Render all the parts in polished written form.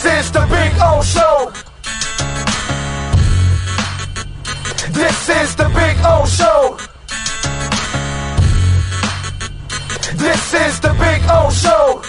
This is the Big O Show. This is the Big O Show. This is the Big O Show.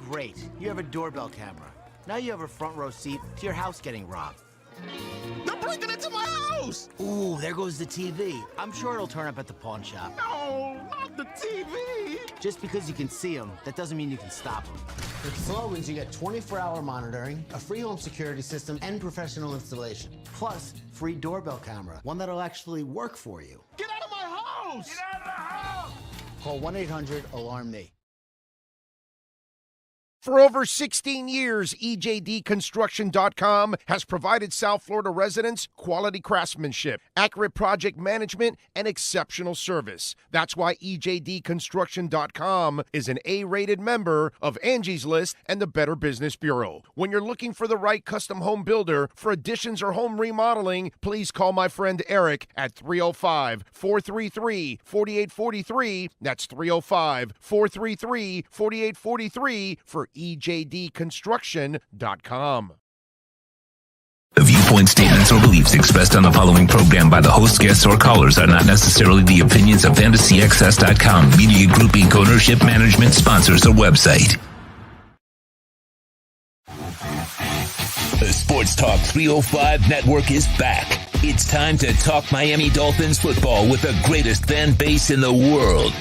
Great. You have a doorbell camera. Now you have a front row seat to your house getting robbed. They're breaking into my house! Ooh, there goes the TV. I'm sure it'll turn up at the pawn shop. No, not the TV! Just because you can see them, that doesn't mean you can stop them. With Slogans, you get 24-hour monitoring, a free home security system, and professional installation. Plus, free doorbell camera, one that'll actually work for you. Get out of my house! Get out of the house! Call 1-800-ALARM-ME. For over 16 years, EJDConstruction.com has provided South Florida residents quality craftsmanship, accurate project management, and exceptional service. That's why EJDConstruction.com is an A-rated member of Angie's List and the Better Business Bureau. When you're looking for the right custom home builder for additions or home remodeling, please call my friend Eric at 305-433-4843. That's 305-433-4843 for EJDConstruction.com. The viewpoint statements or beliefs expressed on the following program by the host, guests, or callers are not necessarily the opinions of FantasyAccess.com, Media Group Inc. ownership, management, sponsors, or website. The Sports Talk 305 network is back. It's time to talk Miami Dolphins football with the greatest fan base in the world.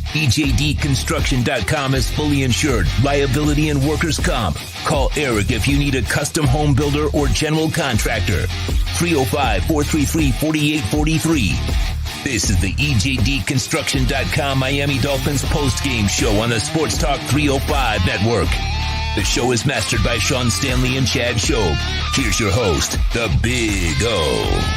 EJDConstruction.com is fully insured, liability and workers' comp. Call Eric if you need a custom home builder or general contractor. 305-433-4843. This is the EJDConstruction.com Miami Dolphins postgame show on the Sports Talk 305 network. The show is mastered by Sean Stanley and Chad Shobe. Here's your host, the Big O.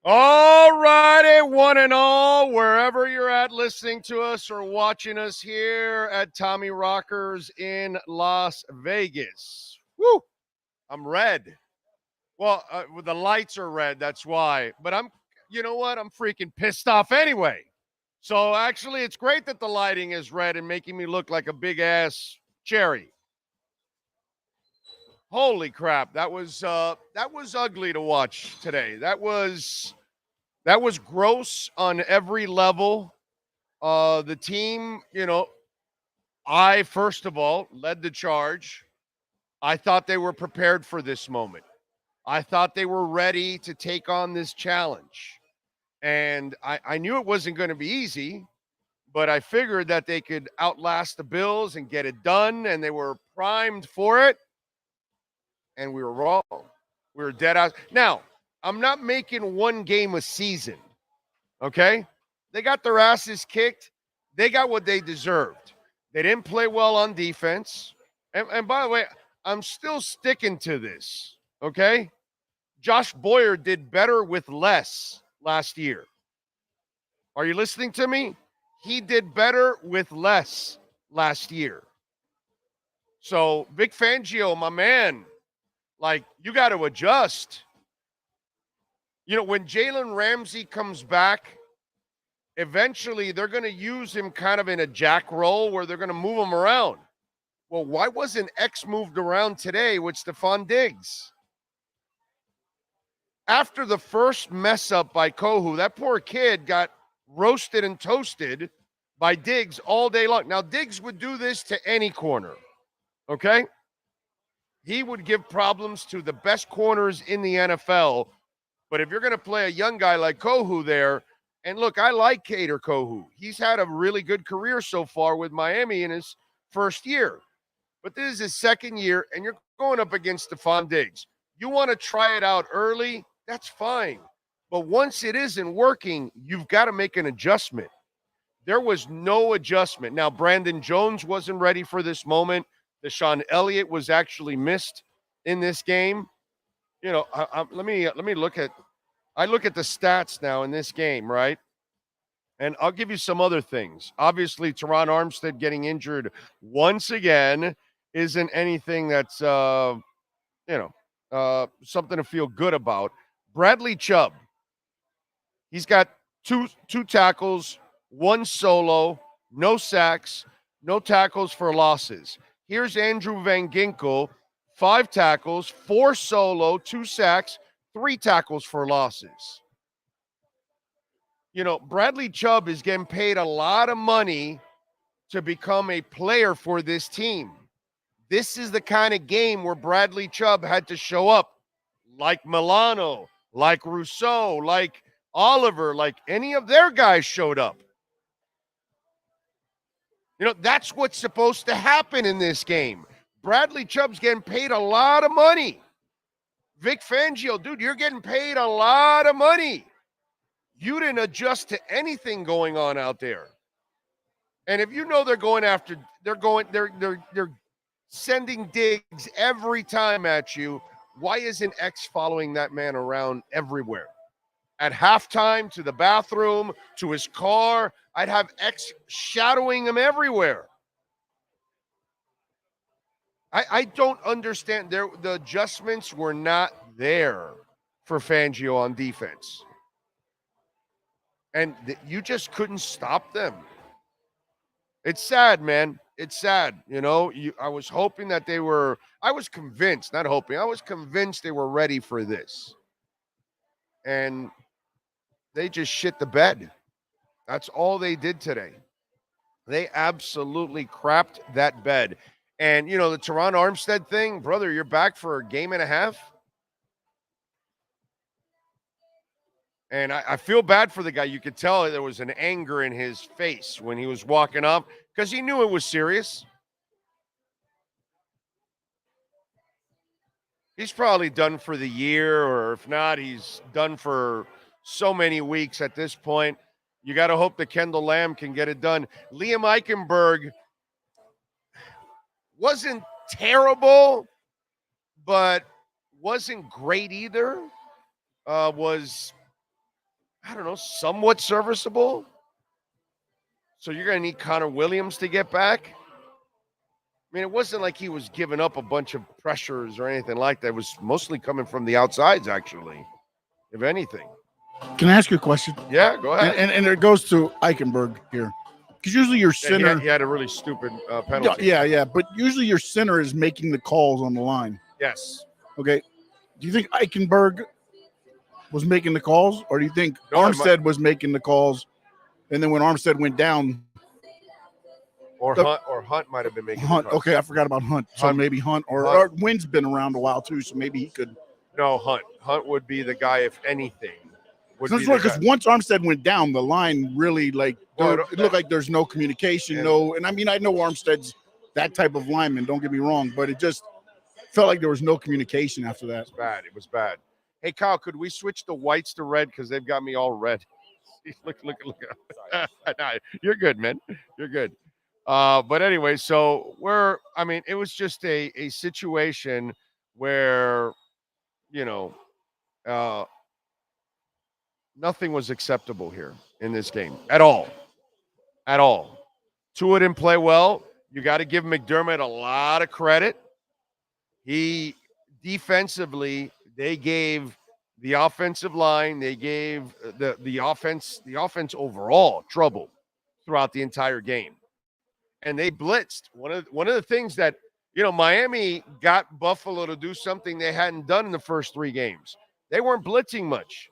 All righty, one and all, wherever you're at listening to us or watching us here at Tommy Rockers in Las Vegas. Woo! I'm red. Well, the lights are red, that's why. But you know what? I'm freaking pissed off anyway. So actually, it's great that the lighting is red and making me look like a big-ass cherry. Holy crap, that was ugly to watch today. That was gross on every level. The team, I first of all led the charge. I thought they were prepared for this moment. I thought they were ready to take on this challenge. And I knew it wasn't going to be easy, but I figured that they could outlast the Bills and get it done, and they were primed for it. And we were wrong. We were dead out. Now, I'm not making one game a season, okay? They got their asses kicked. They got what they deserved. They didn't play well on defense. And by the way, I'm still sticking to this, okay? Josh Boyer did better with less last year. Are you listening to me? He did better with less last year. So, Vic Fangio, my man, you got to adjust. When Jalen Ramsey comes back, eventually they're going to use him kind of in a jack role where they're going to move him around. Well, why wasn't X moved around today with Stephon Diggs? After the first mess up by Kohu, that poor kid got roasted and toasted by Diggs all day long. Now, Diggs would do this to any corner, okay? He would give problems to the best corners in the NFL. But if you're going to play a young guy like Kohu there, and look, I like Kader Kohu. He's had a really good career so far with Miami in his first year. But this is his second year, and you're going up against Stephon Diggs. You want to try it out early, that's fine. But once it isn't working, you've got to make an adjustment. There was no adjustment. Now, Brandon Jones wasn't ready for this moment. Deshaun Elliott was actually missed in this game. You know, let me look at. I look at the stats now in this game, right? And I'll give you some other things. Obviously, Teron Armstead getting injured once again isn't anything that's something to feel good about. Bradley Chubb, he's got two tackles, one solo, no sacks, no tackles for losses. Here's Andrew Van Ginkel, 5 tackles, 4 solo, 2 sacks, 3 tackles for losses. You know, Bradley Chubb is getting paid a lot of money to become a player for this team. This is the kind of game where Bradley Chubb had to show up like Milano, like Rousseau, like Oliver, like any of their guys showed up. You know, that's what's supposed to happen in this game. Bradley Chubb's getting paid a lot of money. Vic Fangio, dude, you're getting paid a lot of money. You didn't adjust to anything going on out there. And if you know they're sending Diggs every time at you, why isn't X following that man around everywhere? At halftime, to the bathroom, to his car, I'd have X shadowing him everywhere. I don't understand. The adjustments were not there for Fangio on defense. And you just couldn't stop them. It's sad, man. It's sad. You know, I was hoping that I was convinced they were ready for this. And they just shit the bed. That's all they did today. They absolutely crapped that bed. And, you know, the Teron Armstead thing, brother, you're back for a game and a half. And I feel bad for the guy. You could tell there was an anger in his face when he was walking up because he knew it was serious. He's probably done for the year, or if not, he's done for so many weeks at this point. You got to hope that Kendall Lamb can get it done. Liam Eichenberg wasn't terrible, but wasn't great either. Was, I don't know, somewhat serviceable. So you're going to need Connor Williams to get back. I mean, it wasn't like he was giving up a bunch of pressures or anything like that. It was mostly coming from the outsides, actually, if anything. Can I ask you a question? Yeah, go ahead. And it goes to Eichenberg here. Because usually your center... He had a really stupid penalty. Yeah. But usually your center is making the calls on the line. Yes. Okay. Do you think Eichenberg was making the calls? Or do you think Armstead was making the calls? And then when Armstead went down... Hunt might have been making Hunt. the calls. Okay, I forgot about Hunt. So maybe Hunt. Or Wynn's been around a while too, so maybe he could... No, Hunt. Hunt would be the guy, if anything. Because once Armstead went down, the line really it looked like there's no communication, and I mean, I know Armstead's that type of lineman, don't get me wrong, but it just felt like there was no communication after that. It was bad. Hey, Kyle, could we switch the whites to red? Because they've got me all red. look. No, you're good, man. You're good. But anyway, so it was just a situation where, you know, nothing was acceptable here in this game at all. Tua didn't play well. You got to give McDermott a lot of credit. He defensively, they gave the offensive line, they gave the offense overall trouble throughout the entire game. And they blitzed. One of the things that, you know, Miami got Buffalo to do something they hadn't done in the first 3 games. They weren't blitzing much.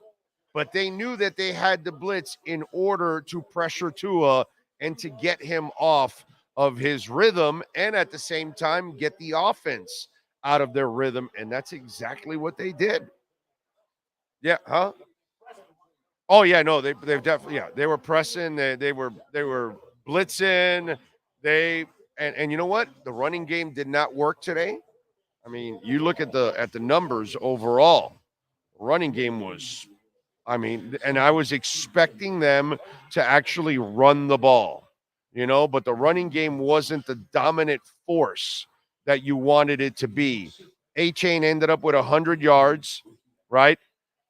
But they knew that they had to blitz in order to pressure Tua and to get him off of his rhythm and at the same time get the offense out of their rhythm. And that's exactly what they did. Yeah, huh? Oh, yeah, no, they've definitely, yeah, they were pressing. They were blitzing. They And you know what? The running game did not work today. I mean, you look at the numbers overall. Running game was, I mean, and I was expecting them to actually run the ball, but the running game wasn't the dominant force that you wanted it to be. A-Chain ended up with 100 yards, right?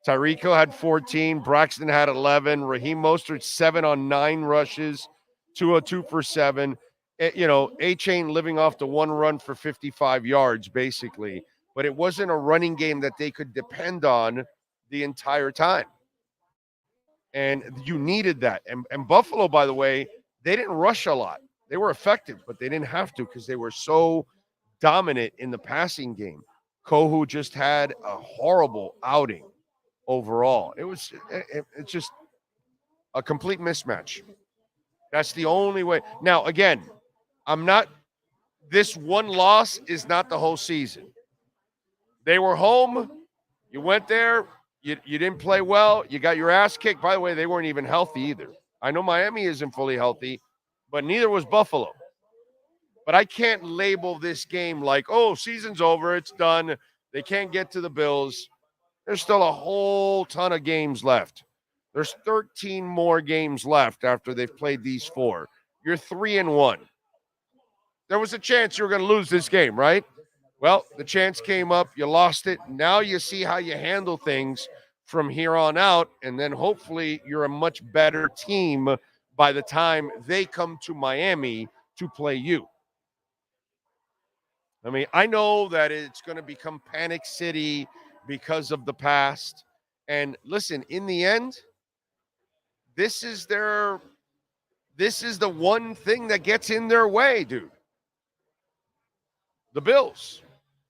Tyreek Hill had 14. Braxton had 11. Raheem Mostert, 7 on 9 rushes, 202 for 7. A-Chain living off the one run for 55 yards, basically. But it wasn't a running game that they could depend on the entire time. And you needed that. And Buffalo, by the way, they didn't rush a lot. They were effective, but they didn't have to because they were so dominant in the passing game. Kohu just had a horrible outing overall. It's just a complete mismatch. That's the only way. Now, again, this one loss is not the whole season. They were home. You went there. You didn't play well. You got your ass kicked. By the way, they weren't even healthy either. I know Miami isn't fully healthy, but neither was Buffalo. But I can't label this game like, oh, season's over. It's done. They can't get to the Bills. There's still a whole ton of games left. There's 13 more games left after they've played these 4. You're 3-1. There was a chance you were going to lose this game, right? Well, the chance came up. You lost it. Now you see how you handle things from here on out, and then hopefully you're a much better team by the time they come to Miami to play you. I mean, I know that it's going to become Panic City because of the past. And listen, in the end, this is the one thing that gets in their way, dude. The Bills.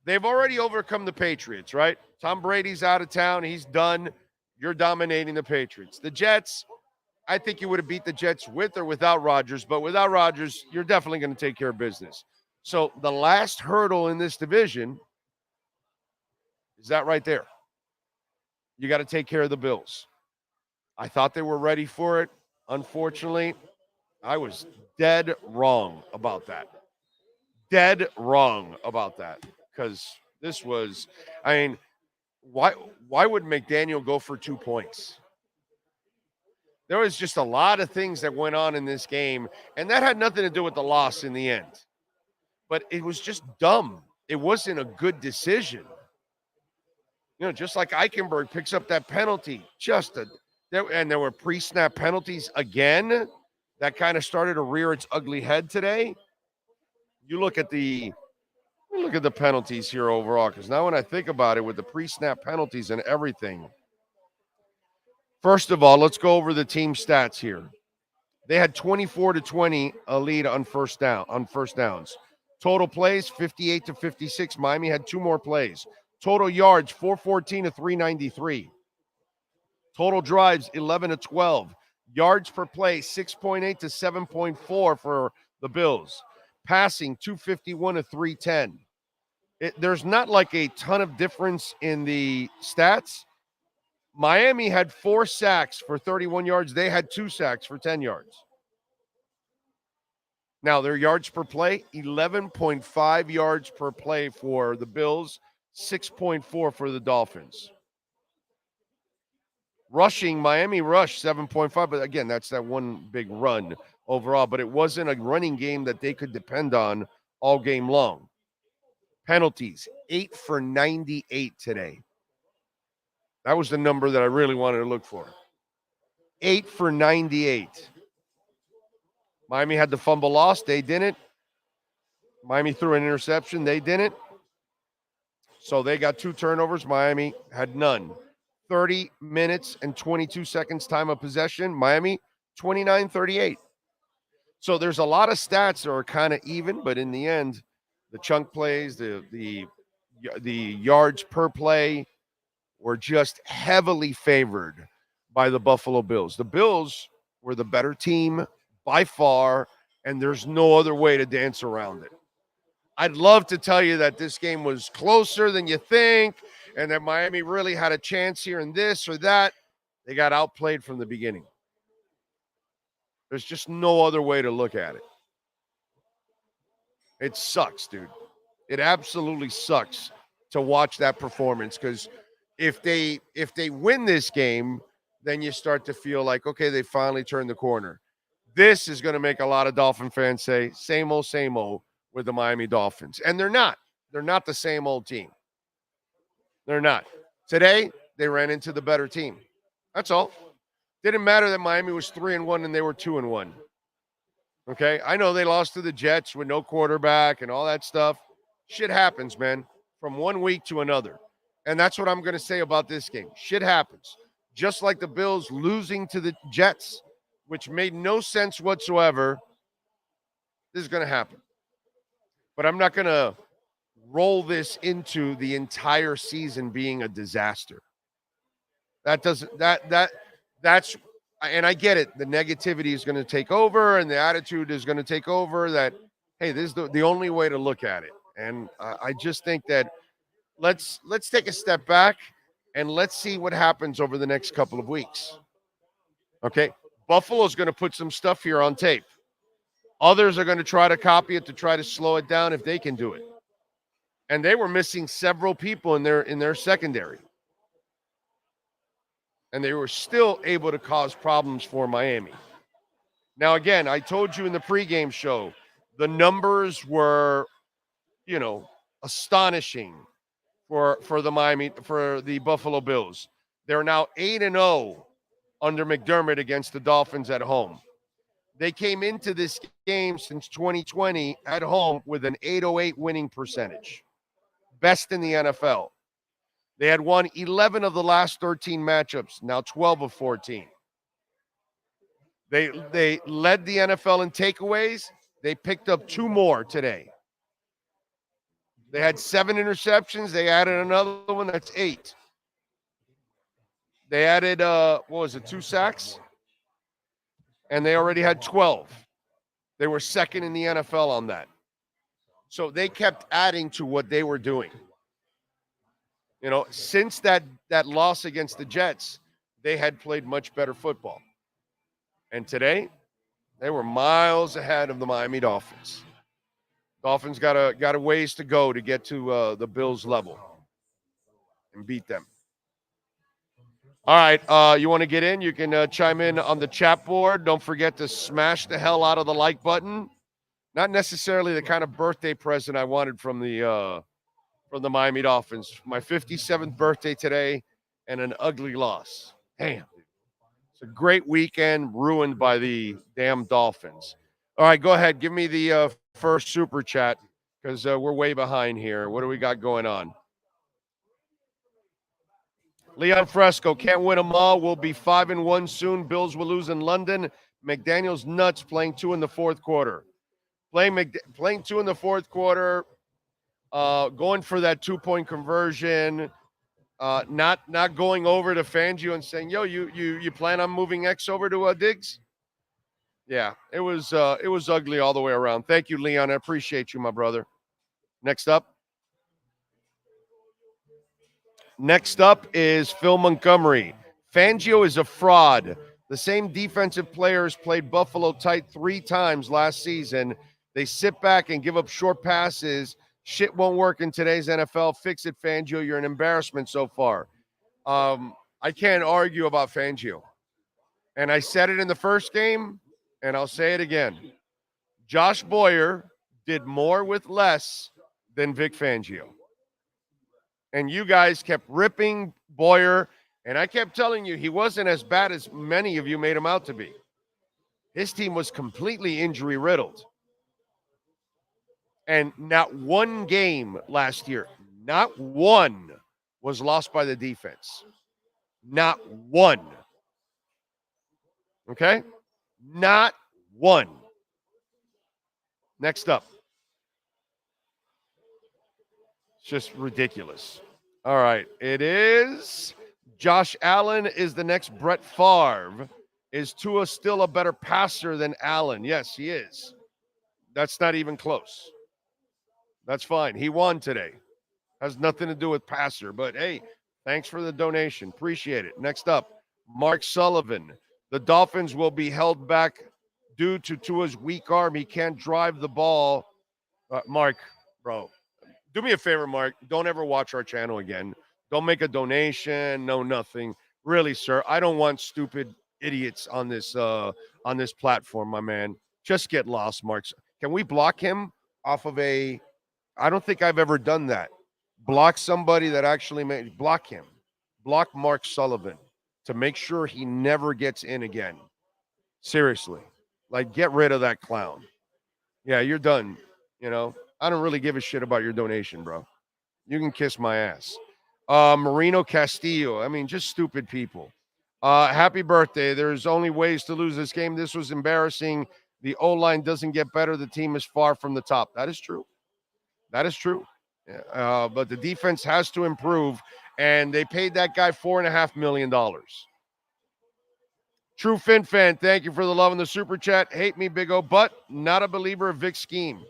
They've already overcome the Patriots, right? Tom Brady's out of town. He's done. You're dominating the Patriots. The Jets, I think you would have beat the Jets with or without Rodgers, but without Rodgers, you're definitely going to take care of business. So the last hurdle in this division is that right there. You got to take care of the Bills. I thought they were ready for it. Unfortunately, I was dead wrong about that. Dead wrong about that. Because this was, I mean, why would McDaniel go for 2 points? There was just a lot of things that went on in this game, and that had nothing to do with the loss in the end. But it was just dumb. It wasn't a good decision. Just like Eichenberg picks up that penalty, and there were pre-snap penalties again. That kind of started to rear its ugly head today. You look at the penalties here overall, because now when I think about it, with the pre-snap penalties and everything, first of all, let's go over the team stats here. They had 24-20 a lead on first downs. Total plays 58-56. Miami had 2 more plays. Total yards 414 to 393. Total drives 11-12. Yards per play 6.8 to 7.4 for the Bills. Passing 251 to 310. There's not like a ton of difference in the stats. Miami had 4 sacks for 31 yards. They had 2 sacks for 10 yards. Now, their yards per play, 11.5 yards per play for the Bills, 6.4 for the Dolphins. Rushing, Miami rushed 7.5, but again, that's that one big run overall. But it wasn't a running game that they could depend on all game long. Penalties, 8 for 98 today. That was the number that I really wanted to look for. 8 for 98. Miami had the fumble loss. They didn't. Miami threw an interception. They didn't. So they got 2 turnovers. Miami had none. 30 minutes and 22 seconds time of possession. Miami, 29-38. So there's a lot of stats that are kind of even, but in the end, the chunk plays, the yards per play were just heavily favored by the Buffalo Bills. The Bills were the better team by far, and there's no other way to dance around it. I'd love to tell you that this game was closer than you think and that Miami really had a chance here and this or that. They got outplayed from the beginning. There's just no other way to look at it. It sucks, dude. It absolutely sucks to watch that performance, because if they win this game, then you start to feel like, okay, they finally turned the corner. This is going to make a lot of Dolphin fans say, same old with the Miami Dolphins. And they're not. They're not the same old team. They're not. Today, they ran into the better team. That's all. Didn't matter that Miami was 3-1 and they were 2-1. Okay? I know they lost to the Jets with no quarterback and all that stuff. Shit happens, man, from one week to another. And that's what I'm going to say about this game. Shit happens. Just like the Bills losing to the Jets, which made no sense whatsoever, this is going to happen. But I'm not going to roll this into the entire season being a disaster. That's, and I get it. The negativity is going to take over and the attitude is going to take over that, hey, this is the only way to look at it. And I just think that let's take a step back and let's see what happens over the next couple of weeks. Okay? Buffalo's going to put some stuff here on tape. Others are going to try to copy it to try to slow it down if they can do it. And they were missing several people in their secondary. And they were still able to cause problems for Miami. Now, again, I told you in the pregame show, the numbers were, astonishing for the Buffalo Bills. They're now 8-0 under McDermott against the Dolphins at home. They came into this game since 2020 at home with an 808 winning percentage. Best in the NFL. They had won 11 of the last 13 matchups, now 12 of 14. They led the NFL in takeaways. They picked up 2 more today. They had 7 interceptions. They added another one. That's 8. They added, 2 sacks? And they already had 12. They were second in the NFL on that. So they kept adding to what they were doing. Since that loss against the Jets, they had played much better football. And today, they were miles ahead of the Miami Dolphins. Dolphins got a ways to go to get to the Bills level and beat them. All right, you want to get in? You can chime in on the chat board. Don't forget to smash the hell out of the like button. Not necessarily the kind of birthday present I wanted from the Miami Dolphins. My 57th birthday today and an ugly loss. Damn. It's a great weekend ruined by the damn Dolphins. All right, go ahead. Give me the first super chat because we're way behind here. What do we got going on? Leon Fresco, can't win them all. We'll be 5-1 soon. Bills will lose in London. McDaniel's nuts playing 2 in the fourth quarter. Playing 2 in the fourth quarter, going for that 2-point conversion, not going over to Fangio and saying, yo, you plan on moving X over to Diggs? Yeah, it was ugly all the way around. Thank you, Leon. I appreciate you, my brother. Next up is Phil Montgomery. Fangio is a fraud. The same defensive players played Buffalo tight 3 times last season. They sit back and give up short passes. Shit won't work in today's NFL. Fix it, Fangio. You're an embarrassment so far. I can't argue about Fangio. And I said it in the first game, and I'll say it again. Josh Boyer did more with less than Vic Fangio. And you guys kept ripping Boyer, and I kept telling you he wasn't as bad as many of you made him out to be. His team was completely injury-riddled. And not one game last year, not one, was lost by the defense. Not one. Okay? Not one. Next up. It's just ridiculous. All right. It is Josh Allen is the next Brett Favre. Is Tua still a better passer than Allen? Yes, he is. That's not even close. That's fine. He won today. Has nothing to do with passer. But, hey, thanks for the donation. Appreciate it. Next up, Mark Sullivan. The Dolphins will be held back due to Tua's weak arm. He can't drive the ball Mark, bro, do me a favor, Mark. Don't ever watch our channel again. Don't make a donation. No, nothing. Really, sir. I don't want stupid idiots on this platform, my man. Just get lost, Mark. Can we block him off of a? I don't think I've ever done that. Block somebody that actually made block him. Block Mark Sullivan to make sure he never gets in again. Seriously, like get rid of that clown. Yeah, you're done. I don't really give a shit about your donation, bro. You can kiss my ass. Marino Castillo. I mean, just stupid people. Happy birthday. There's only ways to lose this game. This was embarrassing. The O-line doesn't get better. The team is far from the top. That is true. That is true. But the defense has to improve, and they paid that guy $4.5 million. True Fin fan, thank you for the love in the super chat. Hate me, Big O, but not a believer of Vic's scheme.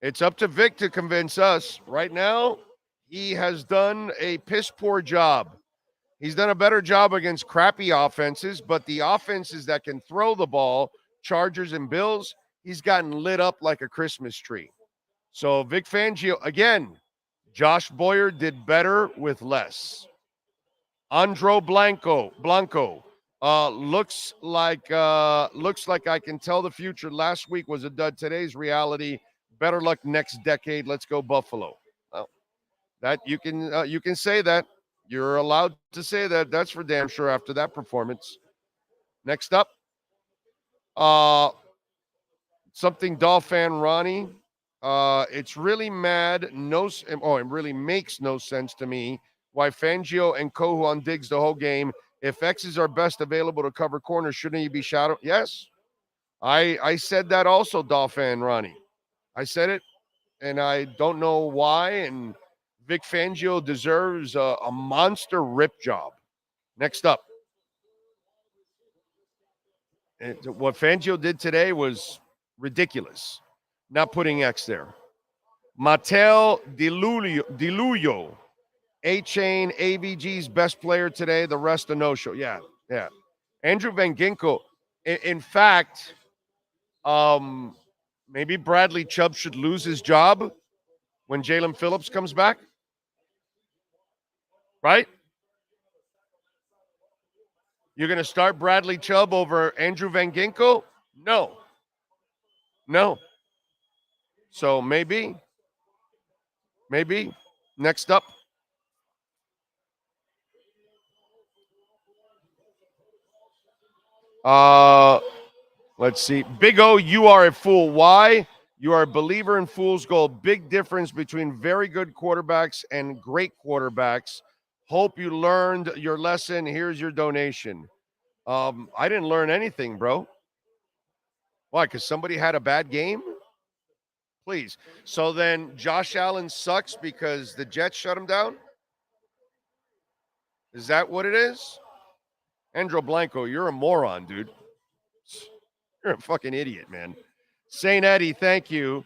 It's up to Vic to convince us. Right now, he has done a piss poor job. He's done a better job against crappy offenses, but the offenses that can throw the ball, Chargers and Bills, he's gotten lit up like a Christmas tree. So Vic Fangio, again, Josh Boyer did better with less. Andro Blanco, looks like I can tell the future. Last week was a dud. Today's reality. Better luck next decade. Let's go Buffalo. Well, that you can say that. You're allowed to say that. That's for damn sure after that performance. Next up, something Dolphin Ronnie. It's really mad. It really makes no sense to me why Fangio and Kohu on Diggs the whole game. If X is our best available to cover corners, shouldn't he be shadowed? Yes. I said that also, Dolphin Ronnie. I said it, and I don't know why. And Vic Fangio deserves a monster rip job. Next up. What Fangio did today was ridiculous. Not putting X there. Mattel Diluyo. A-Chain, AVG's best player today. The rest a no-show. Yeah. Andrew Van Ginkel. In fact, maybe Bradley Chubb should lose his job when Jalen Phillips comes back. Right? You're going to start Bradley Chubb over Andrew Van Ginkel? No. So maybe. Next up. Let's see. Big O, you are a fool. Why? You are a believer in fool's gold. Big difference between very good quarterbacks and great quarterbacks. Hope you learned your lesson. Here's your donation. I didn't learn anything, bro. Why? Because somebody had a bad game? Please. So then Josh Allen sucks because the Jets shut him down? Is that what it is? Andro Blanco, you're a moron, dude. You're a fucking idiot, man. St. Eddie, thank you.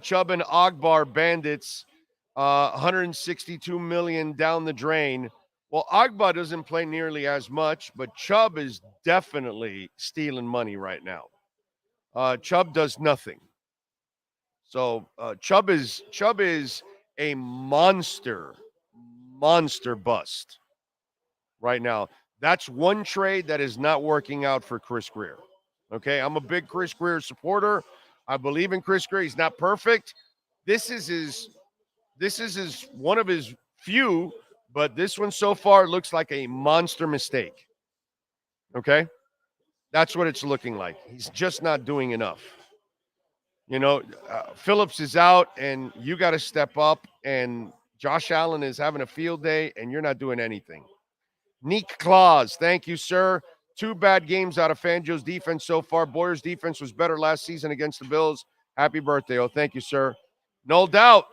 Chubb and Ogbar Bandits, 162 million down the drain. Well, Ogba doesn't play nearly as much, but Chubb is definitely stealing money right now. Chubb does nothing. So Chubb is a monster bust right now. That's one trade that is not working out for Chris Grier. Okay, I'm a big Chris Grier supporter. I believe in Chris Grier. He's not perfect. This is one of his few, but this one so far looks like a monster mistake. Okay, that's what it's looking like. He's just not doing enough. Phillips is out, and you got to step up. And Josh Allen is having a field day, and you're not doing anything. Neek Claus, thank you, sir. 2 bad games out of Fangio's defense so far. Boyer's defense was better last season against the Bills. Happy birthday. Oh, thank you, sir. No doubt.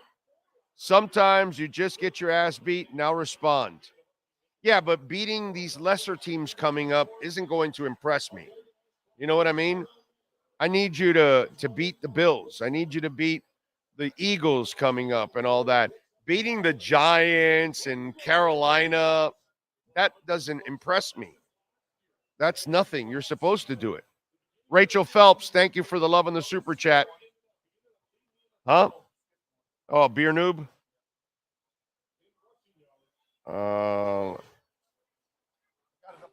Sometimes you just get your ass beat. Now respond. Yeah, but beating these lesser teams coming up isn't going to impress me. You know what I mean? I need you to beat the Bills. I need you to beat the Eagles coming up and all that. Beating the Giants and Carolina, that doesn't impress me. That's nothing. You're supposed to do it. Rachel Phelps, thank you for the love on the super chat. Huh? Oh, beer noob.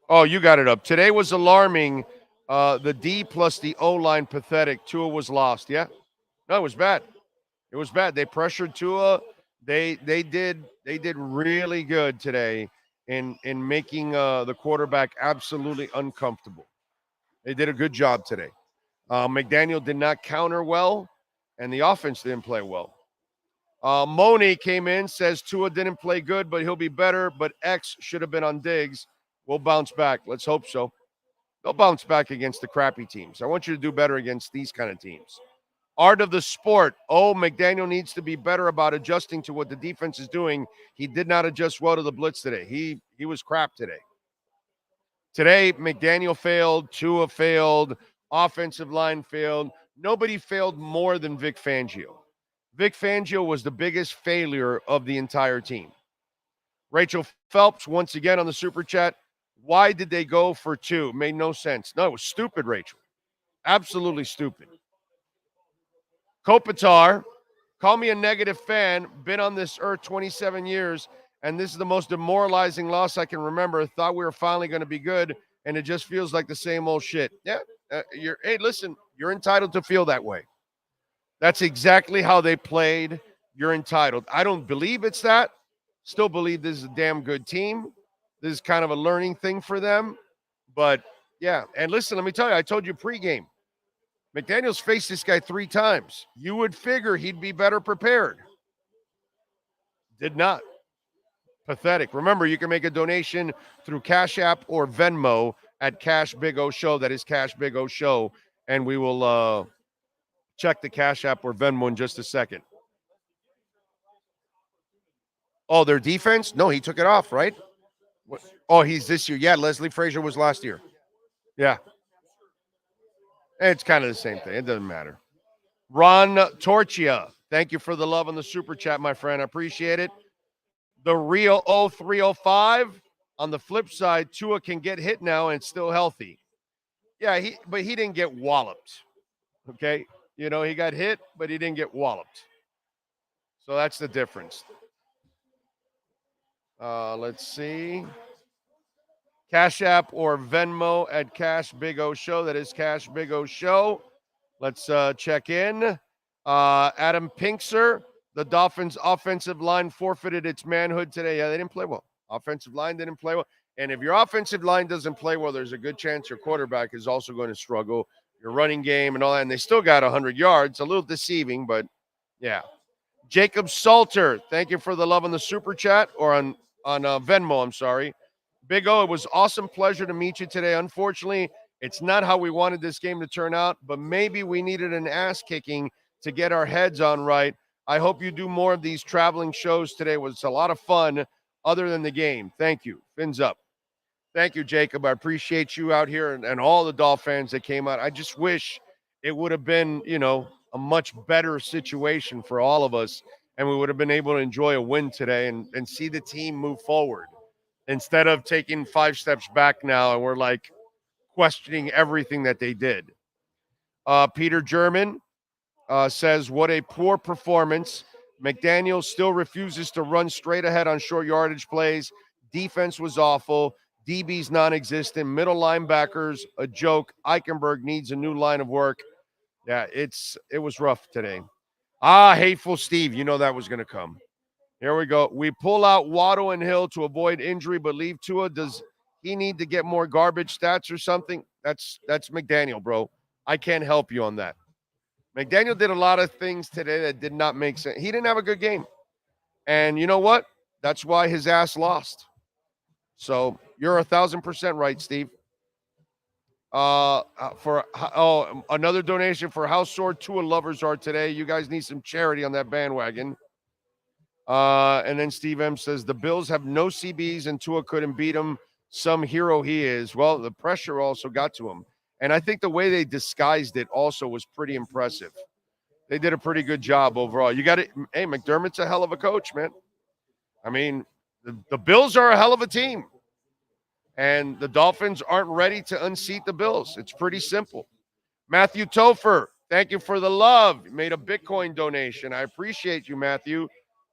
Oh, you got it up. Today was alarming. The D plus the O line pathetic. Tua was lost. Yeah. No, it was bad. It was bad. They pressured Tua. They did really good today in making the quarterback absolutely uncomfortable. They did a good job today. McDaniel did not counter well, and the offense didn't play well. Moni came in, says Tua didn't play good, but he'll be better. But X should have been on Diggs. We'll bounce back. Let's hope so. They'll bounce back against the crappy teams. I want you to do better against these kind of teams. Art of the sport. Oh, McDaniel needs to be better about adjusting to what the defense is doing. He did not adjust well to the blitz today. He was crap today. Today, McDaniel failed. Tua failed. Offensive line failed. Nobody failed more than Vic Fangio. Vic Fangio was the biggest failure of the entire team. Rachel Phelps, once again on the super chat. Why did they go for 2? Made no sense. No, it was stupid, Rachel. Absolutely stupid. Kopitar, call me a negative fan. Been on this earth 27 years, and this is the most demoralizing loss I can remember. Thought we were finally going to be good, and it just feels like the same old shit. Yeah, hey, listen, you're entitled to feel that way. That's exactly how they played. You're entitled. I don't believe it's that. Still believe this is a damn good team. This is kind of a learning thing for them. But, yeah. And listen, let me tell you, I told you pregame. McDaniel's faced this guy 3 times. You would figure he'd be better prepared. Did not. Pathetic. Remember, you can make a donation through Cash App or Venmo at Cash Big O Show. That is Cash Big O Show. And we will check the Cash App or Venmo in just a second. Oh, their defense? No, he took it off, right? What? Oh, he's this year. Yeah, Leslie Frazier was last year. Yeah. It's kind of the same thing. It doesn't matter. Ron Torchia, thank you for the love on the super chat, my friend. I appreciate it. The real 0305. On the flip side, Tua can get hit now and still healthy. Yeah, but he didn't get walloped. Okay? You know, he got hit, but he didn't get walloped. So that's the difference. Let's see. Cash App or Venmo at Cash Big O Show. That is Cash Big O Show. Let's check in. Adam Pinkser, the Dolphins offensive line forfeited its manhood today. Yeah, they didn't play well. Offensive line didn't play well. And if your offensive line doesn't play well, there's a good chance your quarterback is also going to struggle. Your running game and all that. And they still got 100 yards. A little deceiving, but yeah. Jacob Salter, thank you for the love on the super chat or on Venmo, I'm sorry. Big O, it was awesome pleasure to meet you today. Unfortunately, it's not how we wanted this game to turn out, but maybe we needed an ass kicking to get our heads on right. I hope you do more of these traveling shows today. It was a lot of fun other than the game. Thank you. Fins up. Thank you, Jacob. I appreciate you out here and all the Dolph fans that came out. I just wish it would have been, a much better situation for all of us, and we would have been able to enjoy a win today and see the team move forward instead of taking 5 steps back now, and we're like questioning everything that they did. Peter German says, what a poor performance. McDaniel still refuses to run straight ahead on short yardage plays. Defense was awful. DB's non-existent. Middle linebackers, a joke. Eichenberg needs a new line of work. Yeah, it was rough today. Hateful Steve, you know that was going to come. Here we go. We pull out Waddle and Hill to avoid injury, but leave Tua. Does he need to get more garbage stats or something? That's McDaniel, bro. I can't help you on that. McDaniel did a lot of things today that did not make sense. He didn't have a good game. And you know what? That's why his ass lost. So you're 1,000% right, Steve. Another donation for how sore Tua lovers are today. You guys need some charity on that bandwagon. And then Steve M says the Bills have no CBs and Tua couldn't beat him. Some hero he is. Well, the pressure also got to him. And I think the way they disguised it also was pretty impressive. They did a pretty good job overall. You got it. Hey, McDermott's a hell of a coach, man. I mean, the Bills are a hell of a team. And the Dolphins aren't ready to unseat the Bills. It's pretty simple. Matthew Topher, thank you for the love. You made a Bitcoin donation. I appreciate you, Matthew,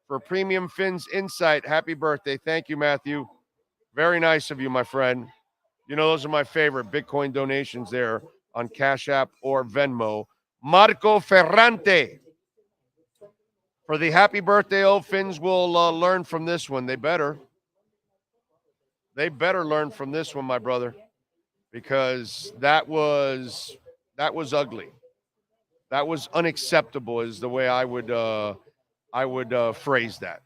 for Premium Phinz Insight. Happy birthday. Thank you, Matthew. Very nice of you, my friend. You know, those are my favorite Bitcoin donations there on Cash App or Venmo. Marco Ferrante. For the happy birthday, Phinz will learn from this one. They better. They better learn from this one, my brother, because that was ugly. That was unacceptable is the way I would phrase that.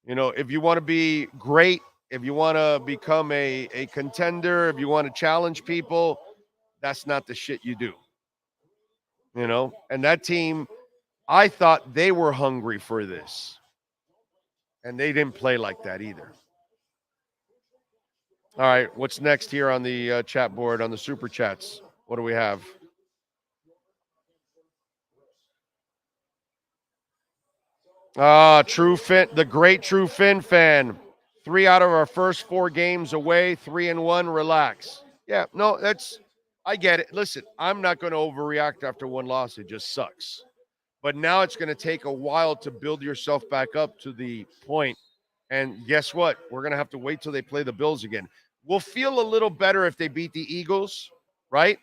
You know, if you want to be great, if you want to become a contender, if you want to challenge people, that's not the shit you do. You know, and that team, I thought they were hungry for this. And they didn't play like that either. All right, what's next here on the chat board, on the super chats? What do we have? True Fin, the great True Fin fan. 3 out of our first 4 games away, 3-1, relax. Yeah, no, I get it. Listen, I'm not going to overreact after one loss. It just sucks. But now it's going to take a while to build yourself back up to the point. And guess what? We're going to have to wait till they play the Bills again. We'll feel a little better if they beat the Eagles, right?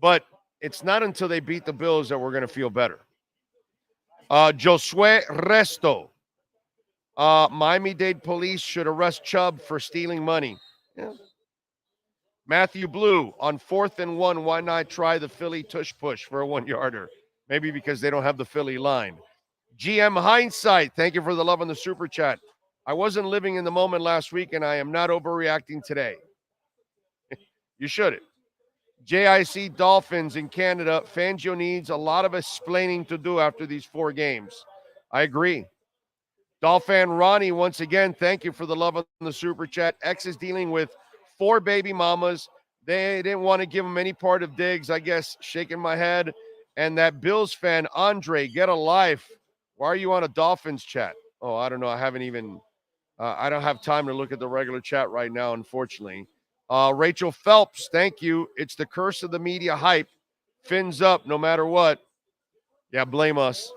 But it's not until they beat the Bills that we're going to feel better. Josue Resto. Miami-Dade police should arrest Chubb for stealing money. Yeah. Matthew Blue, on 4th and 1, why not try the Philly tush push for a 1-yarder? Maybe because they don't have the Philly line. GM Hindsight, thank you for the love on the super chat. I wasn't living in the moment last week, and I am not overreacting today. You shouldn't. JIC Dolphins in Canada, Fangio needs a lot of explaining to do after these 4 games. I agree. Dolphin Ronnie, once again, thank you for the love on the super chat. X is dealing with 4 baby mamas. They didn't want to give him any part of Diggs, I guess, shaking my head. And that Bills fan, Andre, get a life. Why are you on a Dolphins chat? Oh, I don't know. I haven't even, I don't have time to look at the regular chat right now, unfortunately. Rachel Phelps, thank you. It's the curse of the media hype. Fins up no matter what. Yeah, blame us.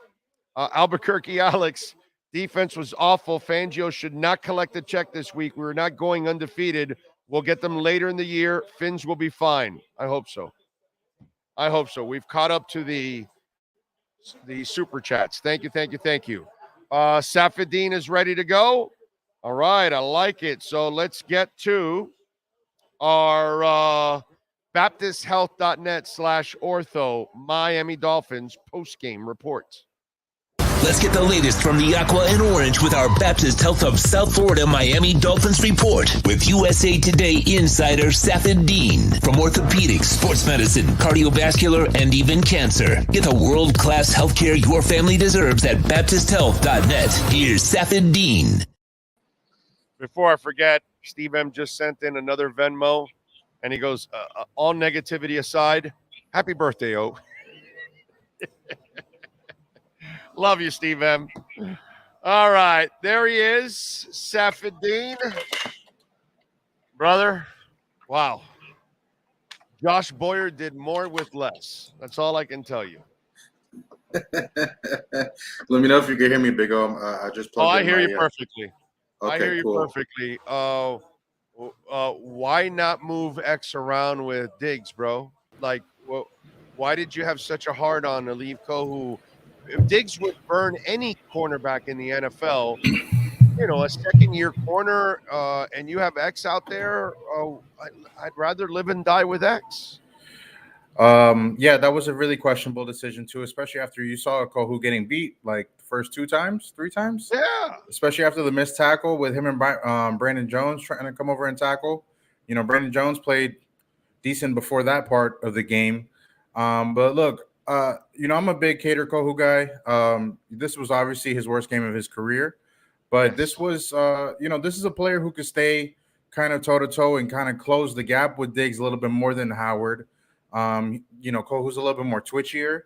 Albuquerque Alex, defense was awful. Fangio should not collect a check this week. We're not going undefeated. We'll get them later in the year. Fins will be fine. I hope so. I hope so. We've caught up to the super chats. Thank you. Safid Deen is ready to go. All right, I like it. So let's get to our BaptistHealth.net/ortho Miami Dolphins postgame report. Let's get the latest from the Aqua and Orange with our Baptist Health of South Florida Miami Dolphins report with USA Today insider Safid Deen. From orthopedics, sports medicine, cardiovascular, and even cancer. Get the world-class healthcare your family deserves at BaptistHealth.net. Here's Safid Deen. Before I forget, Steve M just sent in another Venmo, and he goes, all negativity aside, happy birthday, O. Love you, Steve M. All right, there he is, Safid Deen. Brother, wow. Josh Boyer did more with less. That's all I can tell you. Let me know if you can hear me, Big O. I just plugged in. I hear you perfectly. Okay, I hear you cool. perfectly. Why not move X around with Diggs, bro? Like, why did you have such a hard on Alivko, who, if Diggs would burn any cornerback in the NFL, you know, a second-year corner, and you have X out there, I'd rather live and die with X. Yeah, that was a really questionable decision too, especially after you saw Kohu getting beat like the first 3 times. Yeah. Especially after the missed tackle with him and Brandon Jones trying to come over and tackle. You know, Brandon Jones played decent before that part of the game. But look, you know, I'm a big Kader Kohu guy. This was obviously his worst game of his career, but this was, you know, this is a player who could stay kind of toe-to-toe and kind of close the gap with Diggs a little bit more than Howard. You know, Kohu's a little bit more twitchier.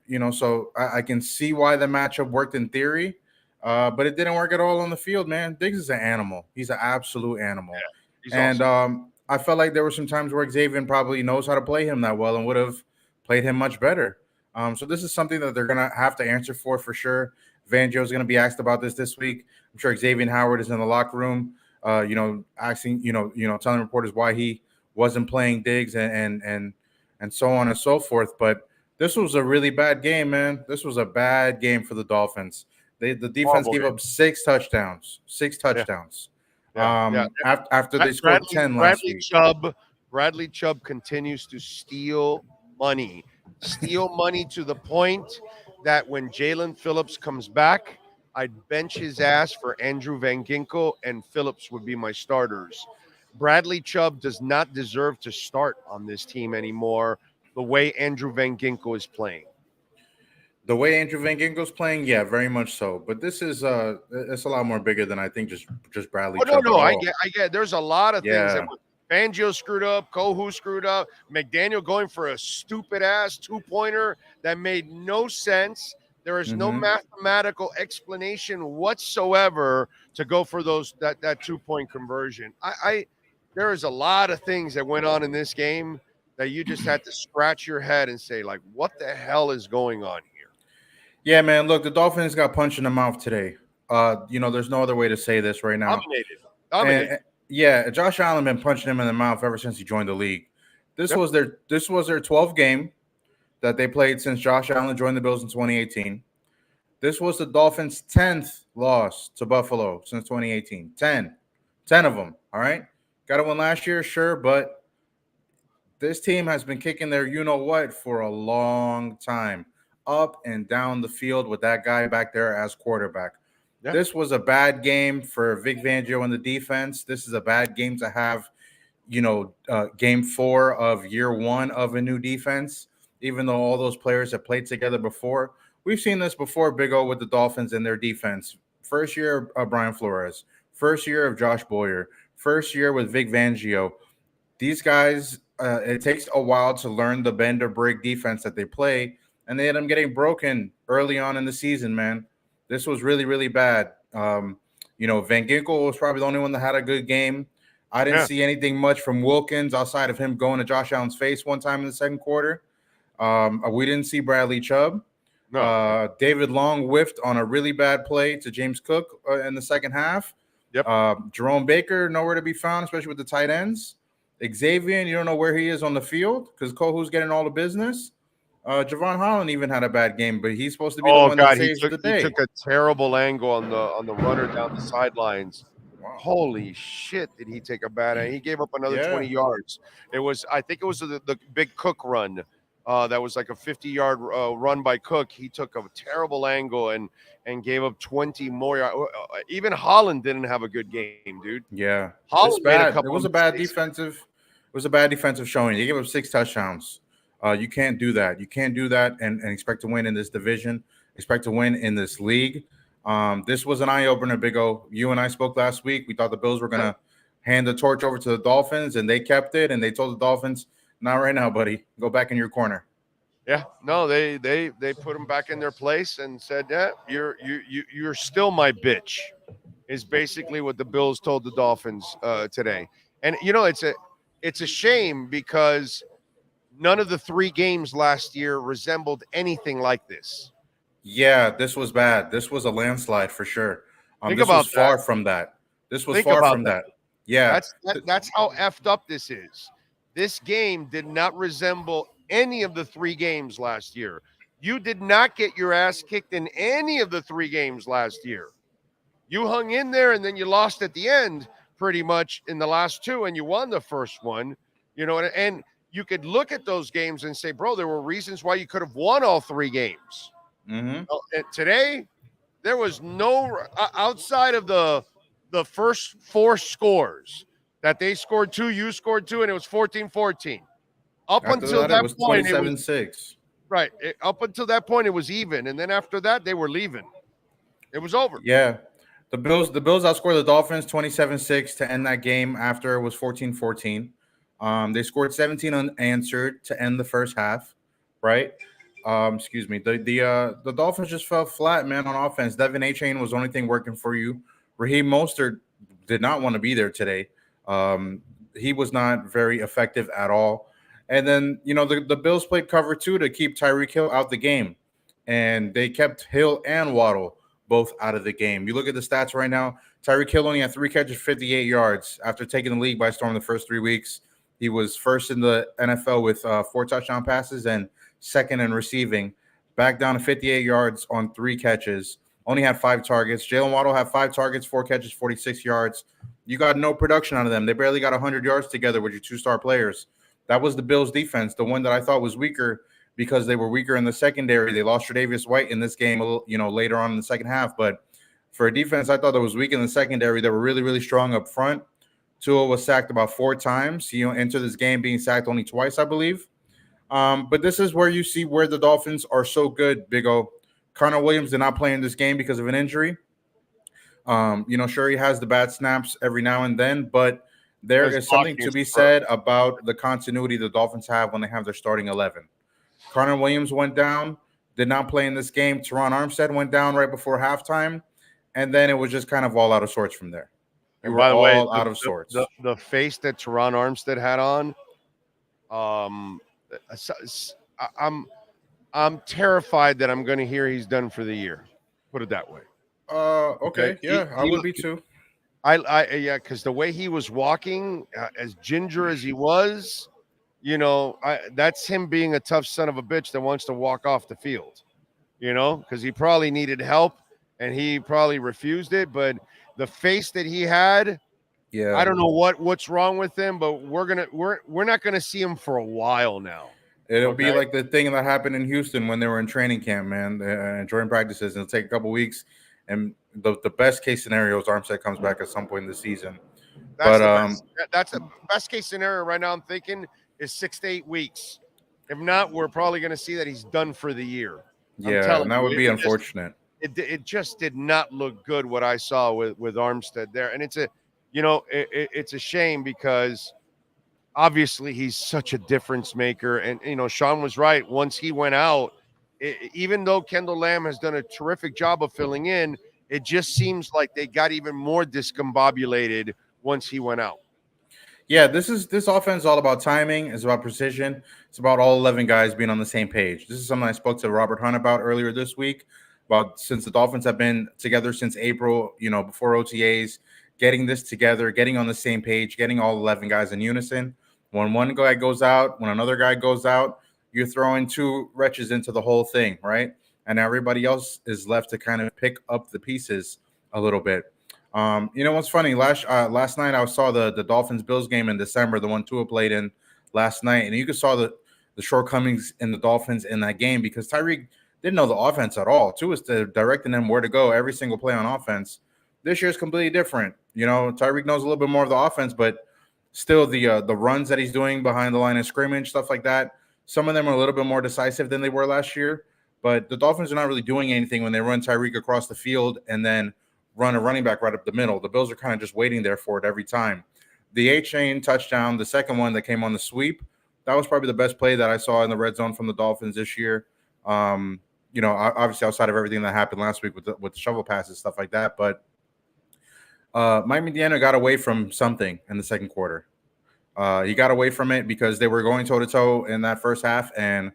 You know, so I can see why the matchup worked in theory, but it didn't work at all on the field, man. Diggs is an animal. He's an absolute animal. Yeah, he's and awesome. I felt like there were some times where Xavier probably knows how to play him that well and would have played him much better. So this is something that they're going to have to answer for sure. Fangio is going to be asked about this week. I'm sure Xavier Howard is in the locker room, asking, telling reporters why he wasn't playing Diggs and so on and so forth. But this was a really bad game, man. This was a bad game for the Dolphins. The defense gave up 6 touchdowns. After they scored 10 last week. Bradley Chubb continues to steal money to the point that when Jalen Phillips comes back, I'd bench his ass for Andrew Van Ginkel, and Phillips would be my starters. Bradley Chubb does not deserve to start on this team anymore the way Andrew Van Ginkel is playing. The way Andrew Van Ginkel's playing, yeah, very much so. But this is it's a lot more bigger than I think just Bradley Chubb. No, I get. There's a lot of things that Fangio screwed up, Kohu screwed up, McDaniel going for a stupid ass 2-pointer that made no sense. There is no mathematical explanation whatsoever to go for that 2-point conversion. There is a lot of things that went on in this game that you just had to scratch your head and say, like, what the hell is going on here? Yeah, man. Look, the Dolphins got punched in the mouth today. There's no other way to say this right now. Dominated. Yeah, Josh Allen been punching him in the mouth ever since he joined the league. This was their 12th game that they played since Josh Allen joined the Bills in 2018. This was the Dolphins' 10th loss to Buffalo since 2018. 10 of them. All right, got to win last year, sure, but this team has been kicking their you-know-what for a long time, up and down the field with that guy back there as quarterback. Yeah. This was a bad game for Vic Fangio and the defense. This is a bad game to have, game 4 of year 1 of a new defense, even though all those players have played together before. We've seen this before, Big O, with the Dolphins and their defense. First year of Brian Flores, first year of Josh Boyer, first year with Vic Fangio. These guys, it takes a while to learn the bend or break defense that they play, and they end up getting broken early on in the season, man. This was really, really bad. Van Ginkel was probably the only one that had a good game. I didn't see anything much from Wilkins outside of him going to Josh Allen's face one time in the second quarter. We didn't see Bradley Chubb. No. David Long whiffed on a really bad play to James Cook in the second half. Yep. Jerome Baker, nowhere to be found, especially with the tight ends. Xavier, you don't know where he is on the field because Kohu's getting all the business. Javon Holland even had a bad game, but he's supposed to be the one that saves the day. He took a terrible angle on the runner down the sidelines. Wow. Holy shit, did he take a bad angle? He gave up another 20 yards. I think it was the big Cook run. That was like a 50-yard run by Cook. He took a terrible angle and gave up 20 more yards. Even Holland didn't have a good game, dude. Yeah, Holland made a couple. It was a bad defensive. It was a bad defensive showing. He gave up 6 touchdowns. You can't do that. You can't do that and expect to win in this division, expect to win in this league. This was an eye-opener, Big O. You and I spoke last week. We thought the Bills were going to hand the torch over to the Dolphins, and they kept it, and they told the Dolphins, not right now, buddy. Go back in your corner. Yeah, no, they put them back in their place and said, yeah, you're still my bitch, is basically what the Bills told the Dolphins today. And, it's a shame because none of the 3 games last year resembled anything like this. Yeah, this was bad. This was a landslide for sure. Think this about was far from that. This was far from that. Yeah. That's how effed up this is. This game did not resemble any of the 3 games last year. You did not get your ass kicked in any of the 3 games last year. You hung in there and then you lost at the end pretty much in the last 2 and you won the first one, and you could look at those games and say, bro, there were reasons why you could have won all 3 games. Mm-hmm. Today, there was no outside of the first 4 scores that they scored 2, you scored 2, and it was 14-14. Up after until that it was point, 27-6. Right. Up until that point, it was even, and then after that, they were leaving. It was over. Yeah. The Bills outscored the Dolphins 27-6 to end that game after it was 14-14. They scored 17 unanswered to end the first half, right? Excuse me. The Dolphins just fell flat, man, on offense. Devin Achane was the only thing working for you. Raheem Mostert did not want to be there today. he was not very effective at all. And then, the Bills played cover 2 to keep Tyreek Hill out the game. And they kept Hill and Waddle both out of the game. You look at the stats right now, Tyreek Hill only had 3 catches, 58 yards. After taking the league by storm the first 3 weeks, he was first in the NFL with 4 touchdown passes and second in receiving. Back down to 58 yards on 3 catches. Only had 5 targets. Jalen Waddle had 5 targets, 4 catches, 46 yards. You got no production out of them. They barely got 100 yards together with your 2-star players. That was the Bills' defense, the one that I thought was weaker because they were weaker in the secondary. They lost Tre'Davious White in this game, later on in the second half. But for a defense, I thought that was weak in the secondary. They were really, really strong up front. Tua was sacked about 4 times. He entered this game being sacked only twice, I believe. But this is where you see where the Dolphins are so good, Big O. Connor Williams did not play in this game because of an injury. Sure, he has the bad snaps every now and then, but there is something to be said about the continuity the Dolphins have when they have their starting 11. Connor Williams went down, did not play in this game. Teron Armstead went down right before halftime, and then it was just kind of all out of sorts from there. And by the way, out of sorts. The face that Teron Armstead had on, I'm terrified that I'm going to hear he's done for the year. Put it that way. Okay. Yeah, I would be too. Because the way he was walking, as ginger as he was, that's him being a tough son of a bitch that wants to walk off the field, because he probably needed help and he probably refused it. But the face that he had, yeah, I don't know what's wrong with him, but we're not gonna see him for a while now. It'll be like the thing that happened in Houston when they were in training camp, man, and joint practices. It'll take a couple weeks, and the best case scenario is Armstead comes back at some point in the season. That's the best case scenario right now. I'm thinking is 6 to 8 weeks. If not, we're probably going to see that he's done for the year. Yeah, and that would be unfortunate. It just did not look good what I saw with Armstead there, and it's a shame because obviously he's such a difference maker, and Sean was right. Once he went out, even though Kendall Lamb has done a terrific job of filling in, it just seems like they got even more discombobulated once he went out. Yeah, this offense is all about timing. It's about precision. It's about all 11 guys being on the same page. This is something I spoke to Robert Hunt about earlier this week, about since the Dolphins have been together since April, before OTAs, getting this together, getting on the same page, getting all 11 guys in unison. When one guy goes out, when another guy goes out, you're throwing 2 wretches into the whole thing, right? And everybody else is left to kind of pick up the pieces a little bit. What's funny? Last night I saw the Dolphins Bills game in December, the one Tua played in last night, and you could saw the shortcomings in the Dolphins in that game because Tyreek didn't know the offense at all. Tua was directing them where to go every single play on offense. This year is completely different. Tyreek knows a little bit more of the offense, but still the runs that he's doing behind the line of scrimmage, stuff like that, some of them are a little bit more decisive than they were last year. But the Dolphins are not really doing anything when they run Tyreek across the field and then run a running back right up the middle. The Bills are kind of just waiting there for it every time. The A-chain touchdown, the second one that came on the sweep, that was probably the best play that I saw in the red zone from the Dolphins this year. Obviously outside of everything that happened last week with the shovel passes, stuff like that. But Mike Indiana got away from something in the second quarter. He got away from it because they were going toe-to-toe in that first half, and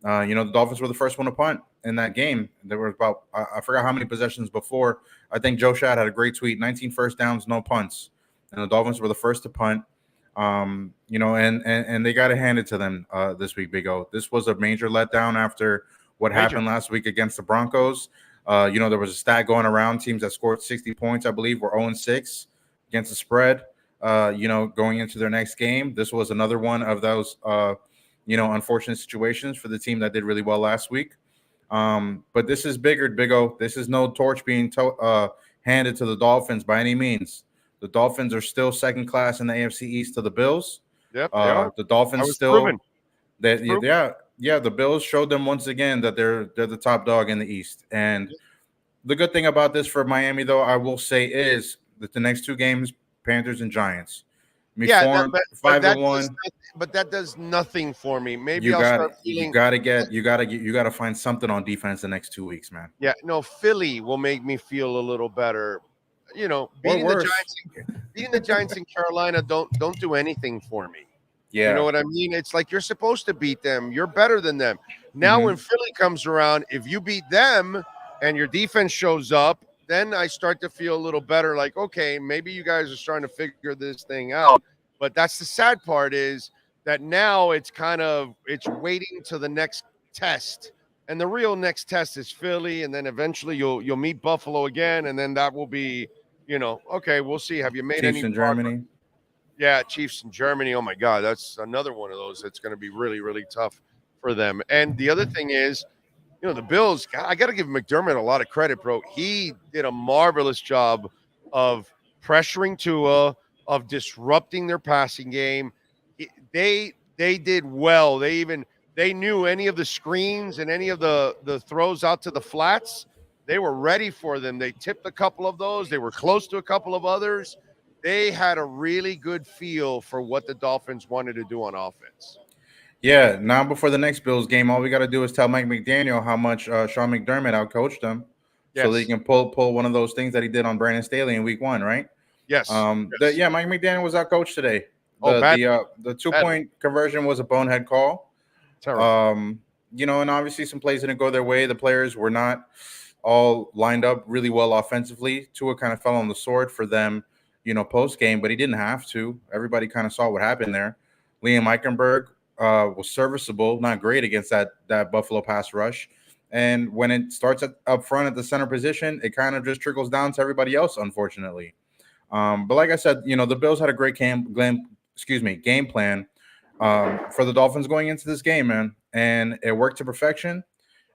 the Dolphins were the first one to punt in that game. There were about, I forgot how many possessions before. I think Joe Schad had a great tweet, 19 first downs, no punts. And the Dolphins were the first to punt. And they got to hand it to them this week, Big O. This was a major letdown after what happened last week against the Broncos. There was a stat going around. Teams that scored 60 points, I believe, were 0-6 against the spread, going into their next game. This was another one of those unfortunate situations for the team that did really well last week. But this is bigger, Big O. This is no torch being handed to the Dolphins by any means. The Dolphins are still second class in the AFC East to the Bills. Yep. The Dolphins still. The Bills showed them once again that they're the top dog in the East. And the good thing about this for Miami, though, I will say, is that the next 2 games, Panthers and Giants. But 5-1. But that does nothing for me. Maybe you I'll gotta find something on defense the next 2 weeks, man. Yeah, no, Philly will make me feel a little better. you know, Or worse. beating the Giants in Carolina don't do anything for me. Yeah. You know what I mean? It's like you're supposed to beat them. You're better than them. Now, when Philly comes around, if you beat them and your defense shows up, then I start to feel a little better. Like, okay, maybe you guys are starting to figure this thing out. But that's the sad part is that now it's waiting to the next test. And the real next test is Philly. And then eventually you'll meet Buffalo again. And then that will be, you know, okay, we'll see. Have you made Chiefs any in progress? Germany? Yeah, Chiefs in Germany. Oh my God, that's another one of those that's going to be really, really tough for them. And the other thing is, you know, the Bills. I got to give McDermott a lot of credit, bro. He did a marvelous job of pressuring Tua, of disrupting their passing game. They did well. They knew any of the screens and any of the throws out to the flats. They were ready for them. They tipped a couple of those. They were close to a couple of others. They had a really good feel for what the Dolphins wanted to do on offense. Yeah, now before the next Bills game, all we got to do is tell Mike McDaniel how much Sean McDermott outcoached him, so that he can pull one of those things that he did on Brandon Staley in Week 1, right? Yes. Mike McDaniel was outcoached today. Bad. The 2-point conversion was a bonehead call. Terrible. You know, and obviously some plays didn't go their way. The players were not all lined up really well offensively. Tua kind of fell on the sword for them, you know, post game, but he didn't have to. Everybody kind of saw what happened there. Liam Eichenberg was serviceable, not great against that Buffalo pass rush. And when it starts up front at the center position, it kind of just trickles down to everybody else, unfortunately. But like I said, you know, the Bills had a great game plan for the Dolphins going into this game, man. And it worked to perfection.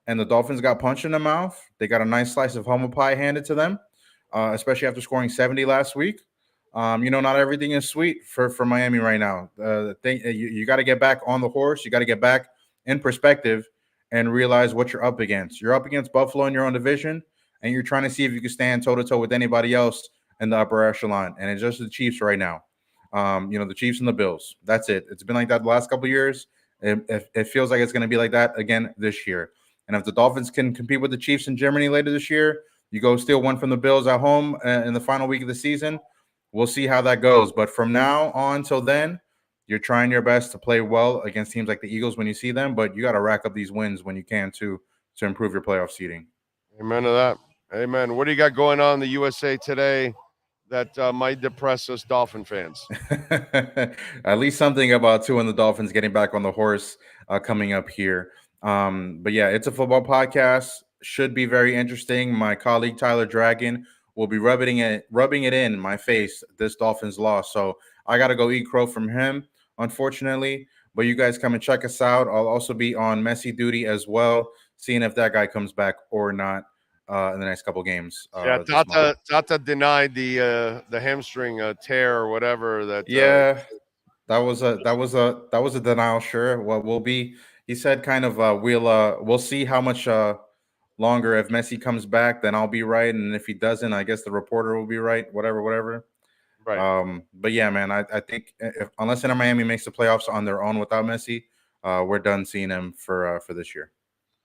And the Dolphins got punched in the mouth. They got a nice slice of humble pie handed to them, especially after scoring 70 last week. You know, not everything is sweet for Miami right now. You got to get back on the horse. You got to get back in perspective and realize what you're up against. You're up against Buffalo in your own division, and you're trying to see if you can stand toe-to-toe with anybody else in the upper echelon. And it's just the Chiefs right now. You know, the Chiefs and the Bills. That's it. It's been like that the last couple of years. It feels like it's going to be like that again this year. And if the Dolphins can compete with the Chiefs in Germany later this year, you go steal one from the Bills at home in the final week of the season. We'll see how that goes. But from now on till then, you're trying your best to play well against teams like the Eagles when you see them, but you got to rack up these wins when you can to improve your playoff seeding. Amen to that. Amen. What do you got going on in the USA today that might depress us Dolphin fans? At least something about Tua and the Dolphins getting back on the horse coming up here. But yeah, it's a football podcast. Should be very interesting. My colleague Tyler Dragon will be rubbing it in my face this Dolphins loss. So I got to go eat crow from him, unfortunately. But you guys come and check us out. I'll also be on Messi duty as well, seeing if that guy comes back or not in the next couple games. Yeah, Tata denied the hamstring tear or whatever. That was a denial. Sure. What will be? He said kind of we'll see how much longer. If Messi comes back, then I'll be right, and if he doesn't, I guess the reporter will be right. Whatever. Right. But yeah, man, I think unless Inter Miami makes the playoffs on their own without Messi, we're done seeing him for this year.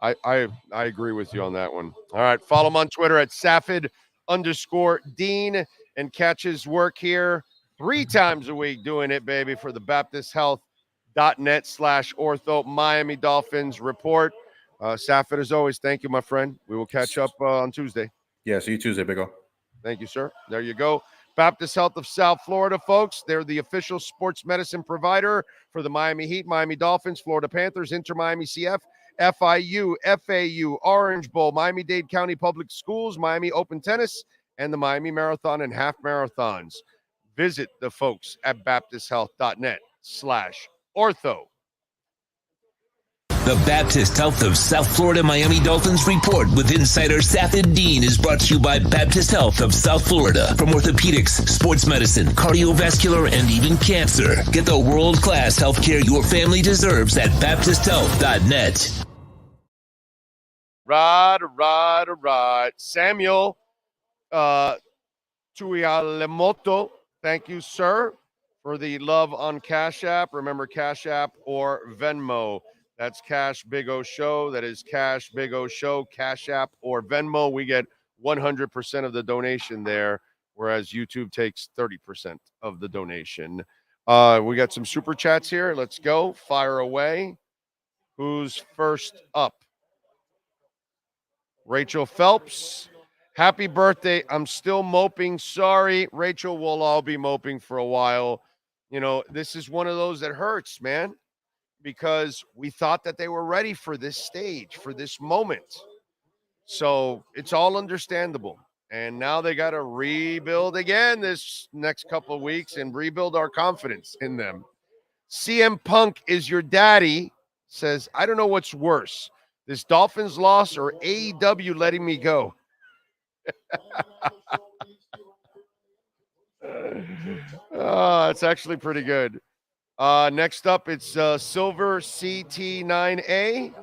I agree with you on that one. All right, follow him on Twitter at Safid_Deen and catch his work here 3 times a week doing it, baby, for the BaptistHealth.net/ortho Miami Dolphins report. Safid, as always, thank you, my friend. We will catch up on Tuesday. Yeah, see you Tuesday, Big O. Thank you, sir. There you go. Baptist Health of South Florida, folks. They're the official sports medicine provider for the Miami Heat, Miami Dolphins, Florida Panthers, Inter Miami CF, FIU, FAU, Orange Bowl, Miami-Dade County Public Schools, Miami Open Tennis, and the Miami Marathon and Half Marathons. Visit the folks at BaptistHealth.net/ortho. The Baptist Health of South Florida Miami Dolphins report with insider Safid Deen is brought to you by Baptist Health of South Florida. From orthopedics, sports medicine, cardiovascular, and even cancer. Get the world-class healthcare your family deserves at BaptistHealth.net. Right. Samuel Tuialemoto, thank you, sir, for the love on Cash App. Remember, Cash App or Venmo. That's Cash Big O Show. That is Cash Big O Show, Cash App or Venmo. We get 100% of the donation there whereas YouTube takes 30% of the donation. We got some super chats here. Let's go. Fire away. Who's first up? Rachel Phelps. Happy birthday. I'm still moping. Sorry. Rachel, we'll all be moping for a while. You know, this is one of those that hurts, man, because we thought that they were ready for this stage, for this moment. So it's all understandable. And now they got to rebuild again this next couple of weeks and rebuild our confidence in them. CM Punk is your daddy, says, I don't know what's worse, this Dolphins loss or AEW letting me go. It's actually pretty good. Next up, it's Silver CT9A.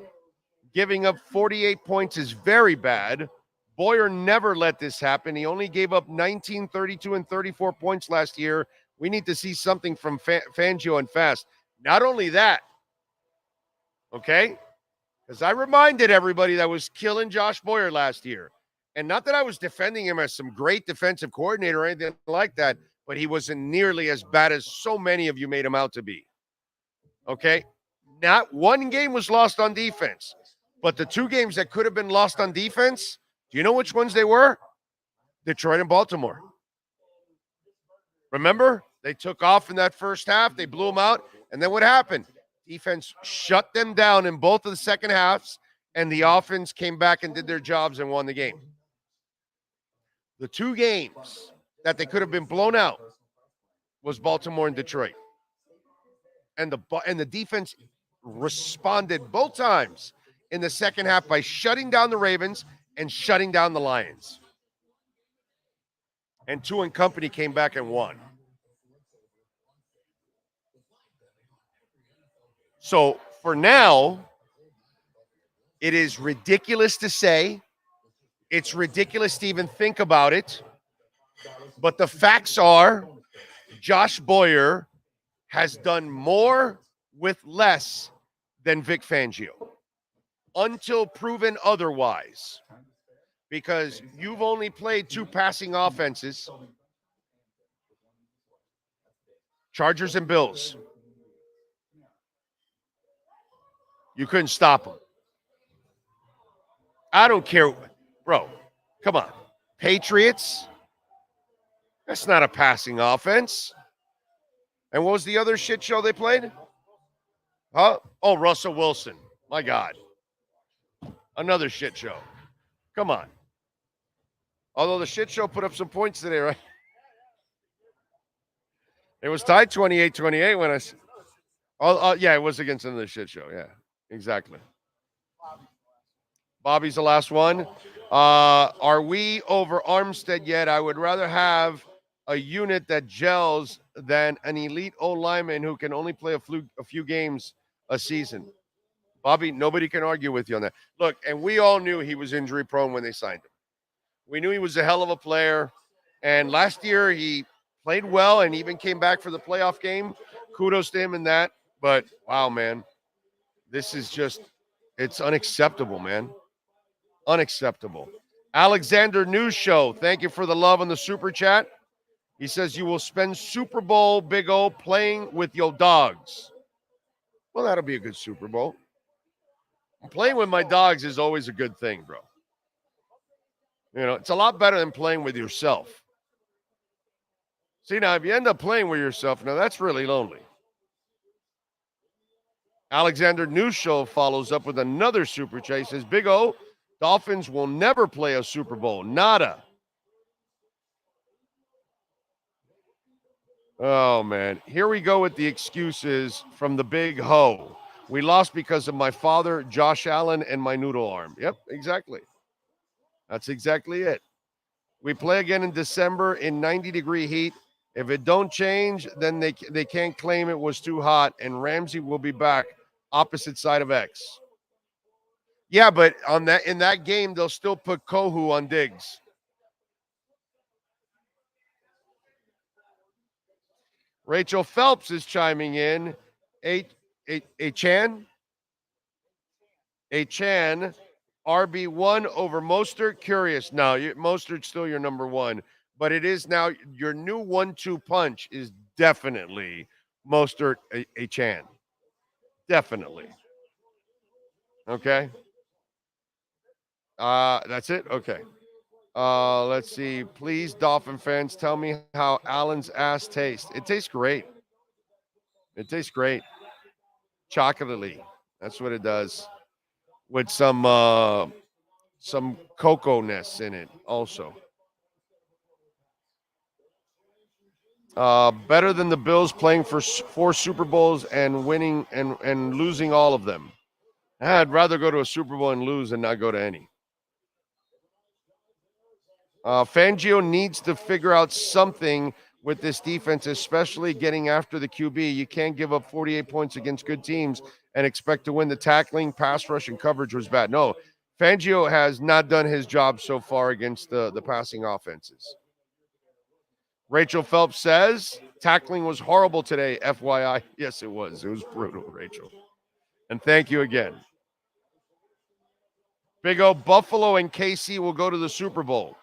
Giving up 48 points is very bad. Boyer never let this happen. He only gave up 19, 32, and 34 points last year. We need to see something from Fangio and fast. Not only that, okay, because I reminded everybody that was killing Josh Boyer last year. And not that I was defending him as some great defensive coordinator or anything like that, but he wasn't nearly as bad as so many of you made him out to be. Okay? Not one game was lost on defense, but the two games that could have been lost on defense, do you know which ones they were? Detroit and Baltimore. Remember? They took off in that first half. They blew them out. And then what happened? Defense shut them down in both of the second halves, and the offense came back and did their jobs and won the game. The two games that they could have been blown out was Baltimore and Detroit. And the defense responded both times in the second half by shutting down the Ravens and shutting down the Lions. And Tua and company came back and won. So for now, it is ridiculous to say. It's ridiculous to even think about it. But the facts are Josh Boyer has done more with less than Vic Fangio until proven otherwise. Because you've only played two passing offenses, Chargers and Bills. You couldn't stop them. I don't care. Bro, come on. Patriots? That's not a passing offense. And what was the other shit show they played? Huh? Oh, Russell Wilson. My God. Another shit show. Come on. Although the shit show put up some points today, right? It was tied 28-28 when yeah, it was against another shit show. Yeah, exactly. Bobby's the last one. Are we over Armstead yet? I would rather have a unit that gels than an elite O-lineman who can only play a few games a season. Bobby, nobody can argue with you on that. Look, and we all knew he was injury prone when they signed him. We knew he was a hell of a player. And last year he played well and even came back for the playoff game. Kudos to him in that. But wow, man, this is just, it's unacceptable, man. Unacceptable. Alexander News Show, thank you for the love on the super chat. He says you will spend Super Bowl, Big O, playing with your dogs. Well, that'll be a good Super Bowl. Playing with my dogs is always a good thing, bro. You know, it's a lot better than playing with yourself. See, now, if you end up playing with yourself, now that's really lonely. Alexander News Show follows up with another super chat. He says, Big O, Dolphins will never play a Super Bowl. Nada. Oh, man. Here we go with the excuses from the big ho. We lost because of my father, Josh Allen, and my noodle arm. Yep, exactly. That's exactly it. We play again in December in 90-degree heat. If it don't change, then they can't claim it was too hot, and Ramsey will be back opposite side of X. Yeah, but in that game, they'll still put Kohu on Diggs. Rachel Phelps is chiming in. A Chan, RB1 over Mostert. Curious. No, Mostert's still your number one. but it is now your new 1-2 punch is definitely Mostert a Chan. Definitely. Okay. That's it? Okay. Let's see. Please, Dolphin fans, tell me how Allen's ass tastes. It tastes great. It tastes great. Chocolatey. That's what it does. With some cocoa-ness in it also. Better than the Bills playing for 4 Super Bowls and winning and losing all of them. I'd rather go to a Super Bowl and lose than not go to any. Fangio needs to figure out something with this defense, especially getting after the QB. You can't give up 48 points against good teams and expect to win. The tackling, pass rush, and coverage was bad. No, Fangio has not done his job so far against the passing offenses. Rachel Phelps says, tackling was horrible today, FYI. Yes, it was. It was brutal, Rachel. And thank you again. Big O, Buffalo and KC will go to the Super Bowl.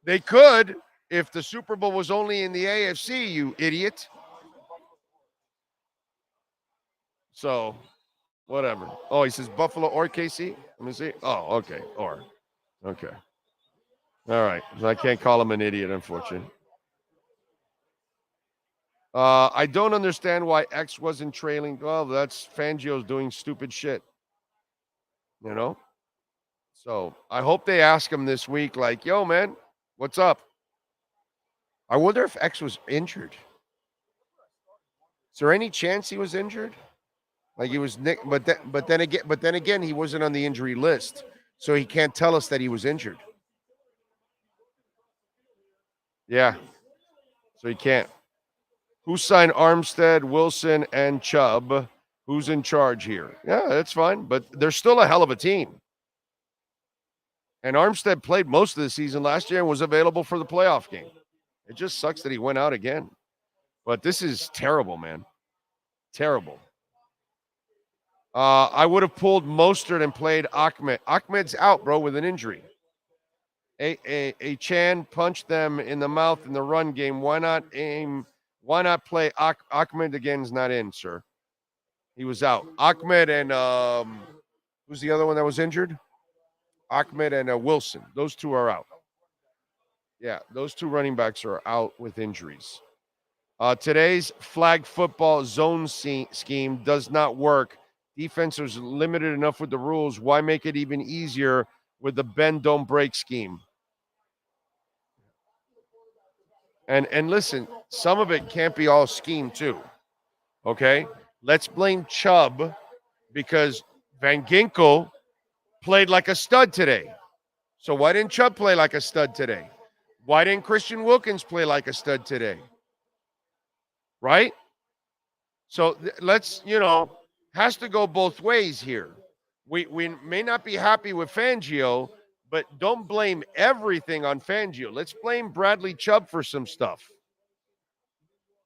They could if the Super Bowl was only in the AFC, you idiot. So, whatever. Oh, he says Buffalo or KC? Let me see. Oh, okay. Or. Okay. All right. I can't call him an idiot, unfortunately. I don't understand why X wasn't trailing. Well, that's Fangio's doing stupid shit. You know? So, I hope they ask him this week, like, yo, man, what's up? I wonder if X was injured. Is there any chance he was injured? Like he was Nick, but then again, he wasn't on the injury list, so he can't tell us that he was injured. Yeah, so he can't. Who signed Armstead, Wilson, and Chubb? Who's in charge here? Yeah, that's fine, but they're still a hell of a team. And Armstead played most of the season last year and was available for the playoff game. It just sucks that he went out again. But this is terrible, man. Terrible. I would have pulled Mostert and played Ahmed. Ahmed's out, bro, with an injury. A Chan punched them in the mouth in the run game. Why not play Ahmed again? Is not in, sir. He was out. Ahmed and who's the other one that was injured? Ahmed and Wilson. Those two are out. Yeah, those 2 running backs are out with injuries. Today's flag football zone scheme does not work. Defense was limited enough with the rules. Why make it even easier with the bend, don't break scheme? And listen, some of it can't be all scheme too. Okay? Let's blame Chubb because Van Ginkel played like a stud today. So why didn't Chubb play like a stud today? Why didn't Christian Wilkins play like a stud today? Right? So let's, has to go both ways here. We may not be happy with Fangio, but don't blame everything on Fangio. Let's blame Bradley Chubb for some stuff.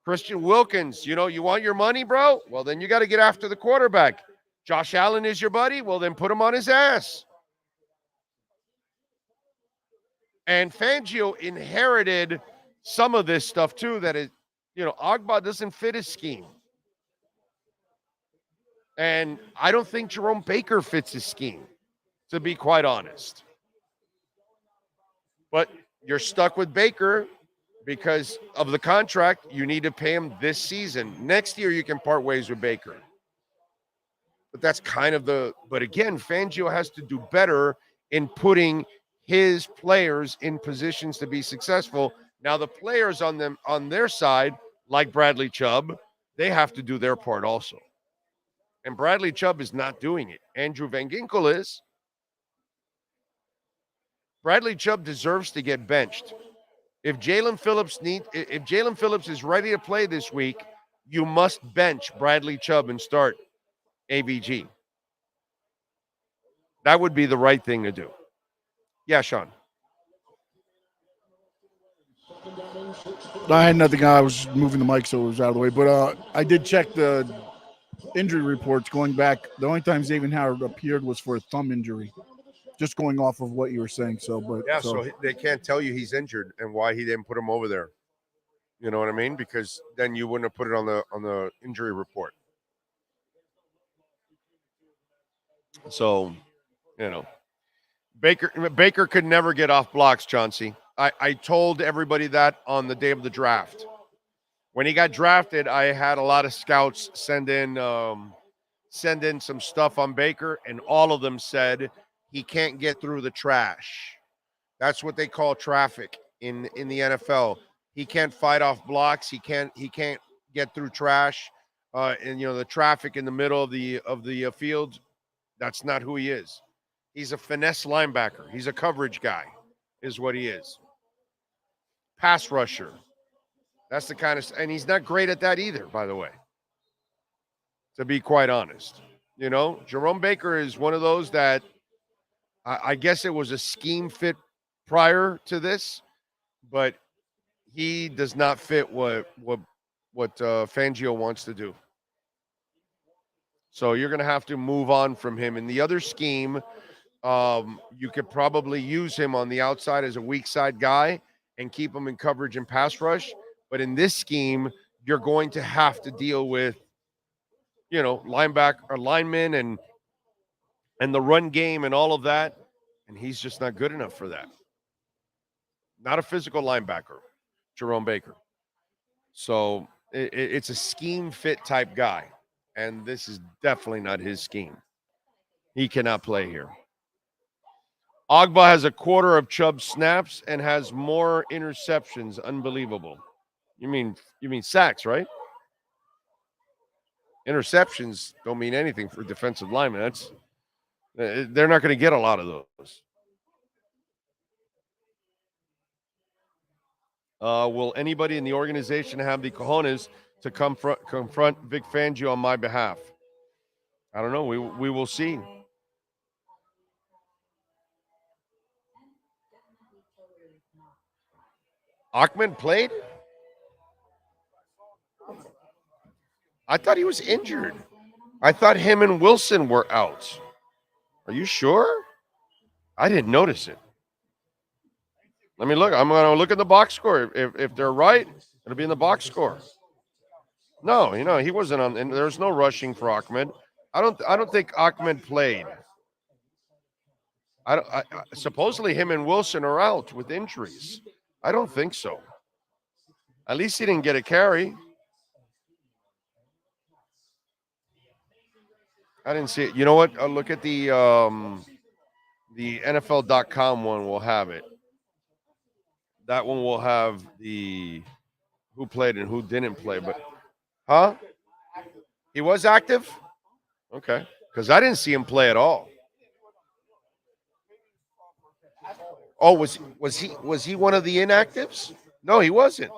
Christian Wilkins, you want your money, bro? Well, then you got to get after the quarterback. Josh Allen is your buddy? Well, then put him on his ass. And Fangio inherited some of this stuff too, that is, Agba doesn't fit his scheme. And I don't think Jerome Baker fits his scheme, to be quite honest. But you're stuck with Baker because of the contract. You need to pay him this season. Next year, you can part ways with Baker. But that's kind of but again, Fangio has to do better in putting his players in positions to be successful. Now, the players on their side, like Bradley Chubb, they have to do their part also. And Bradley Chubb is not doing it. Andrew Van Ginkel is. Bradley Chubb deserves to get benched. If Jalen Phillips is ready to play this week, you must bench Bradley Chubb and start AVG. That would be the right thing to do. Yeah, Sean. I had nothing. I was moving the mic so it was out of the way. But I did check the injury reports going back. The only time Xavier Howard appeared was for a thumb injury. just going off of what you were saying. So, but yeah, so they can't tell you he's injured and why he didn't put him over there. You know what I mean? Because then you wouldn't have put it on the injury report. So, you know, Baker could never get off blocks, Chauncey. I told everybody that on the day of the draft. When he got drafted, I had a lot of scouts send in some stuff on Baker, and all of them said he can't get through the trash. That's what they call traffic in the NFL. He can't fight off blocks. He can't get through trash. And the traffic in the middle of the field. That's not who he is. He's a finesse linebacker. He's a coverage guy, is what he is. Pass rusher. That's the kind of, and he's not great at that either, by the way. To be quite honest, Jerome Baker is one of those that I guess it was a scheme fit prior to this, but he does not fit what Fangio wants to do. So you're going to have to move on from him. In the other scheme, you could probably use him on the outside as a weak side guy and keep him in coverage and pass rush. But in this scheme, you're going to have to deal with, linebacker or linemen and the run game and all of that. And he's just not good enough for that. Not a physical linebacker, Jerome Baker. So it's a scheme fit type guy. And this is definitely not his scheme. He cannot play here. Ogba has a quarter of Chubb's snaps and has more interceptions. Unbelievable. You mean sacks, right? Interceptions don't mean anything for defensive linemen. They're not going to get a lot of those. Will anybody in the organization have the cojones to confront Vic Fangio on my behalf? I don't know. We will see. Ahmed played? I thought he was injured. I thought him and Wilson were out. Are you sure? I didn't notice it. Let me look. I'm going to look at the box score. If they're right, it'll be in the box score. No, he wasn't on, and there's no rushing for Ahmed. I don't think Ahmed played. Supposedly him and Wilson are out with injuries. I don't think so. At least he didn't get a carry. I didn't see it. You know what? I'll look at the NFL.com one. Will have it. That one will have the who played and who didn't play. But he was active? Okay. Because I didn't see him play at all. Oh, was he one of the inactives? No, he wasn't.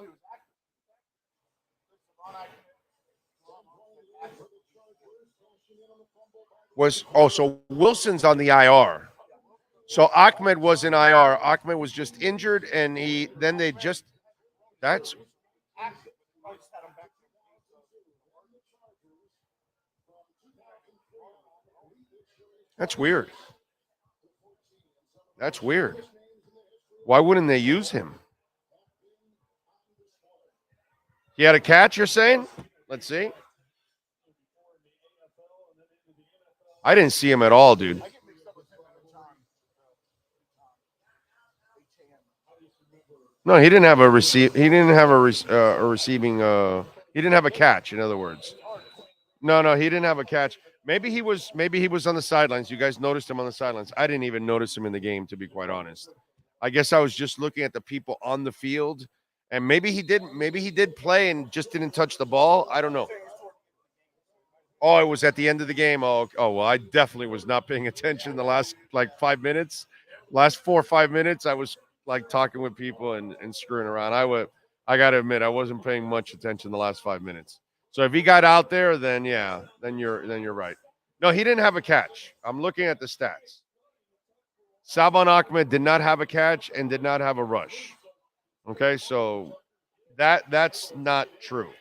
So Wilson's on the IR. So Ahmed was in IR. Ahmed was just injured, and that's weird. That's weird. Why wouldn't they use him? He had a catch, you're saying? Let's see. I didn't see him at all, dude. No, he didn't have a receive. He didn't have a receiving. He didn't have a catch. In other words, no, he didn't have a catch. Maybe he was on the sidelines. You guys noticed him on the sidelines. I didn't even notice him in the game, to be quite honest. I guess I was just looking at the people on the field, and maybe he didn't. Maybe he did play and just didn't touch the ball. I don't know. Oh, it was at the end of the game. Oh, well, I definitely was not paying attention in the last 5 minutes. Last 4 or 5 minutes, I was talking with people and screwing around. I got to admit, I wasn't paying much attention the last 5 minutes. So if he got out there, then you're right. No, he didn't have a catch. I'm looking at the stats. Salvon Ahmed did not have a catch and did not have a rush. Okay, so that's not true.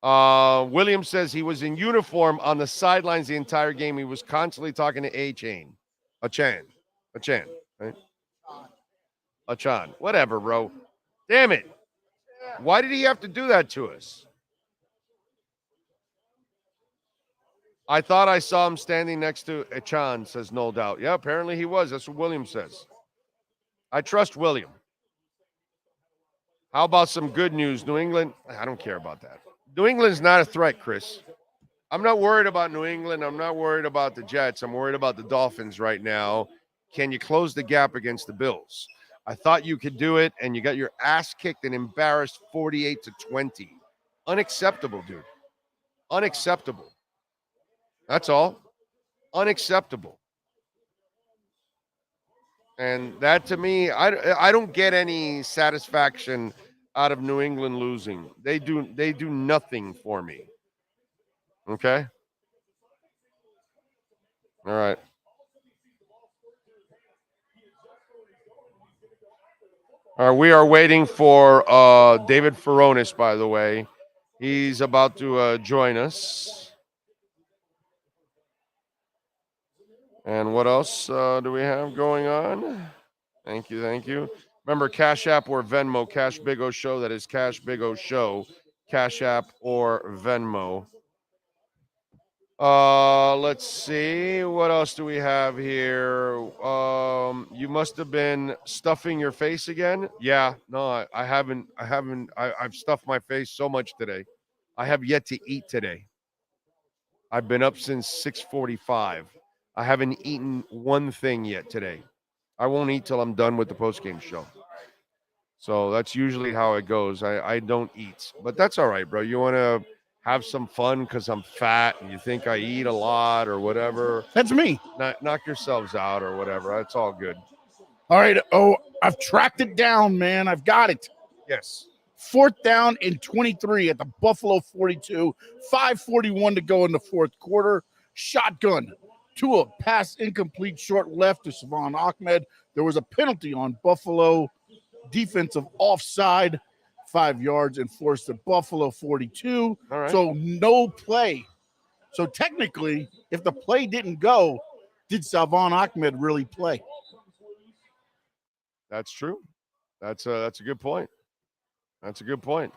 Williams says he was in uniform on the sidelines the entire game. He was constantly talking to A-Chain. Achan, right? Achan, whatever, bro. Damn it. Why did he have to do that to us? I thought I saw him standing next to Achan, says No Doubt. Yeah, apparently he was. That's what William says. I trust William. How about some good news? New England, I don't care about that. New England's not a threat, Chris. I'm not worried about New England. I'm not worried about the Jets. I'm worried about the Dolphins right now. Can you close the gap against the Bills? I thought you could do it, and you got your ass kicked and embarrassed 48-20. Unacceptable, dude. Unacceptable. That's all. Unacceptable. And that, to me, I don't get any satisfaction out of New England losing. They do nothing for me. Okay? All right. All right, we are waiting for David Furones, by the way. He's about to join us. And what else do we have going on? Thank you. Remember, Cash App or Venmo, Cash Big O Show. That is Cash Big O Show, Cash App or Venmo. Let's see. What else do we have here? You must have been stuffing your face again. Yeah, no, I haven't. I've stuffed my face so much today. I have yet to eat today. I've been up since 6:45. I haven't eaten one thing yet today. I won't eat till I'm done with the postgame show. So that's usually how it goes. I don't eat, but that's all right, bro. You want to have some fun because I'm fat and you think I eat a lot or whatever. That's me. Knock yourselves out or whatever. That's all good. All right. Oh, I've tracked it down, man. I've got it. Yes. 4th down and 23 at the Buffalo 42. 5:41 to go in the fourth quarter. Shotgun. Tua pass incomplete, short left to Savon Ahmed. There was a penalty on Buffalo defensive offside, 5 yards enforced at Buffalo 42. All right. So no play. So technically, if the play didn't go, did Savon Ahmed really play? That's true. That's a good point. That's a good point.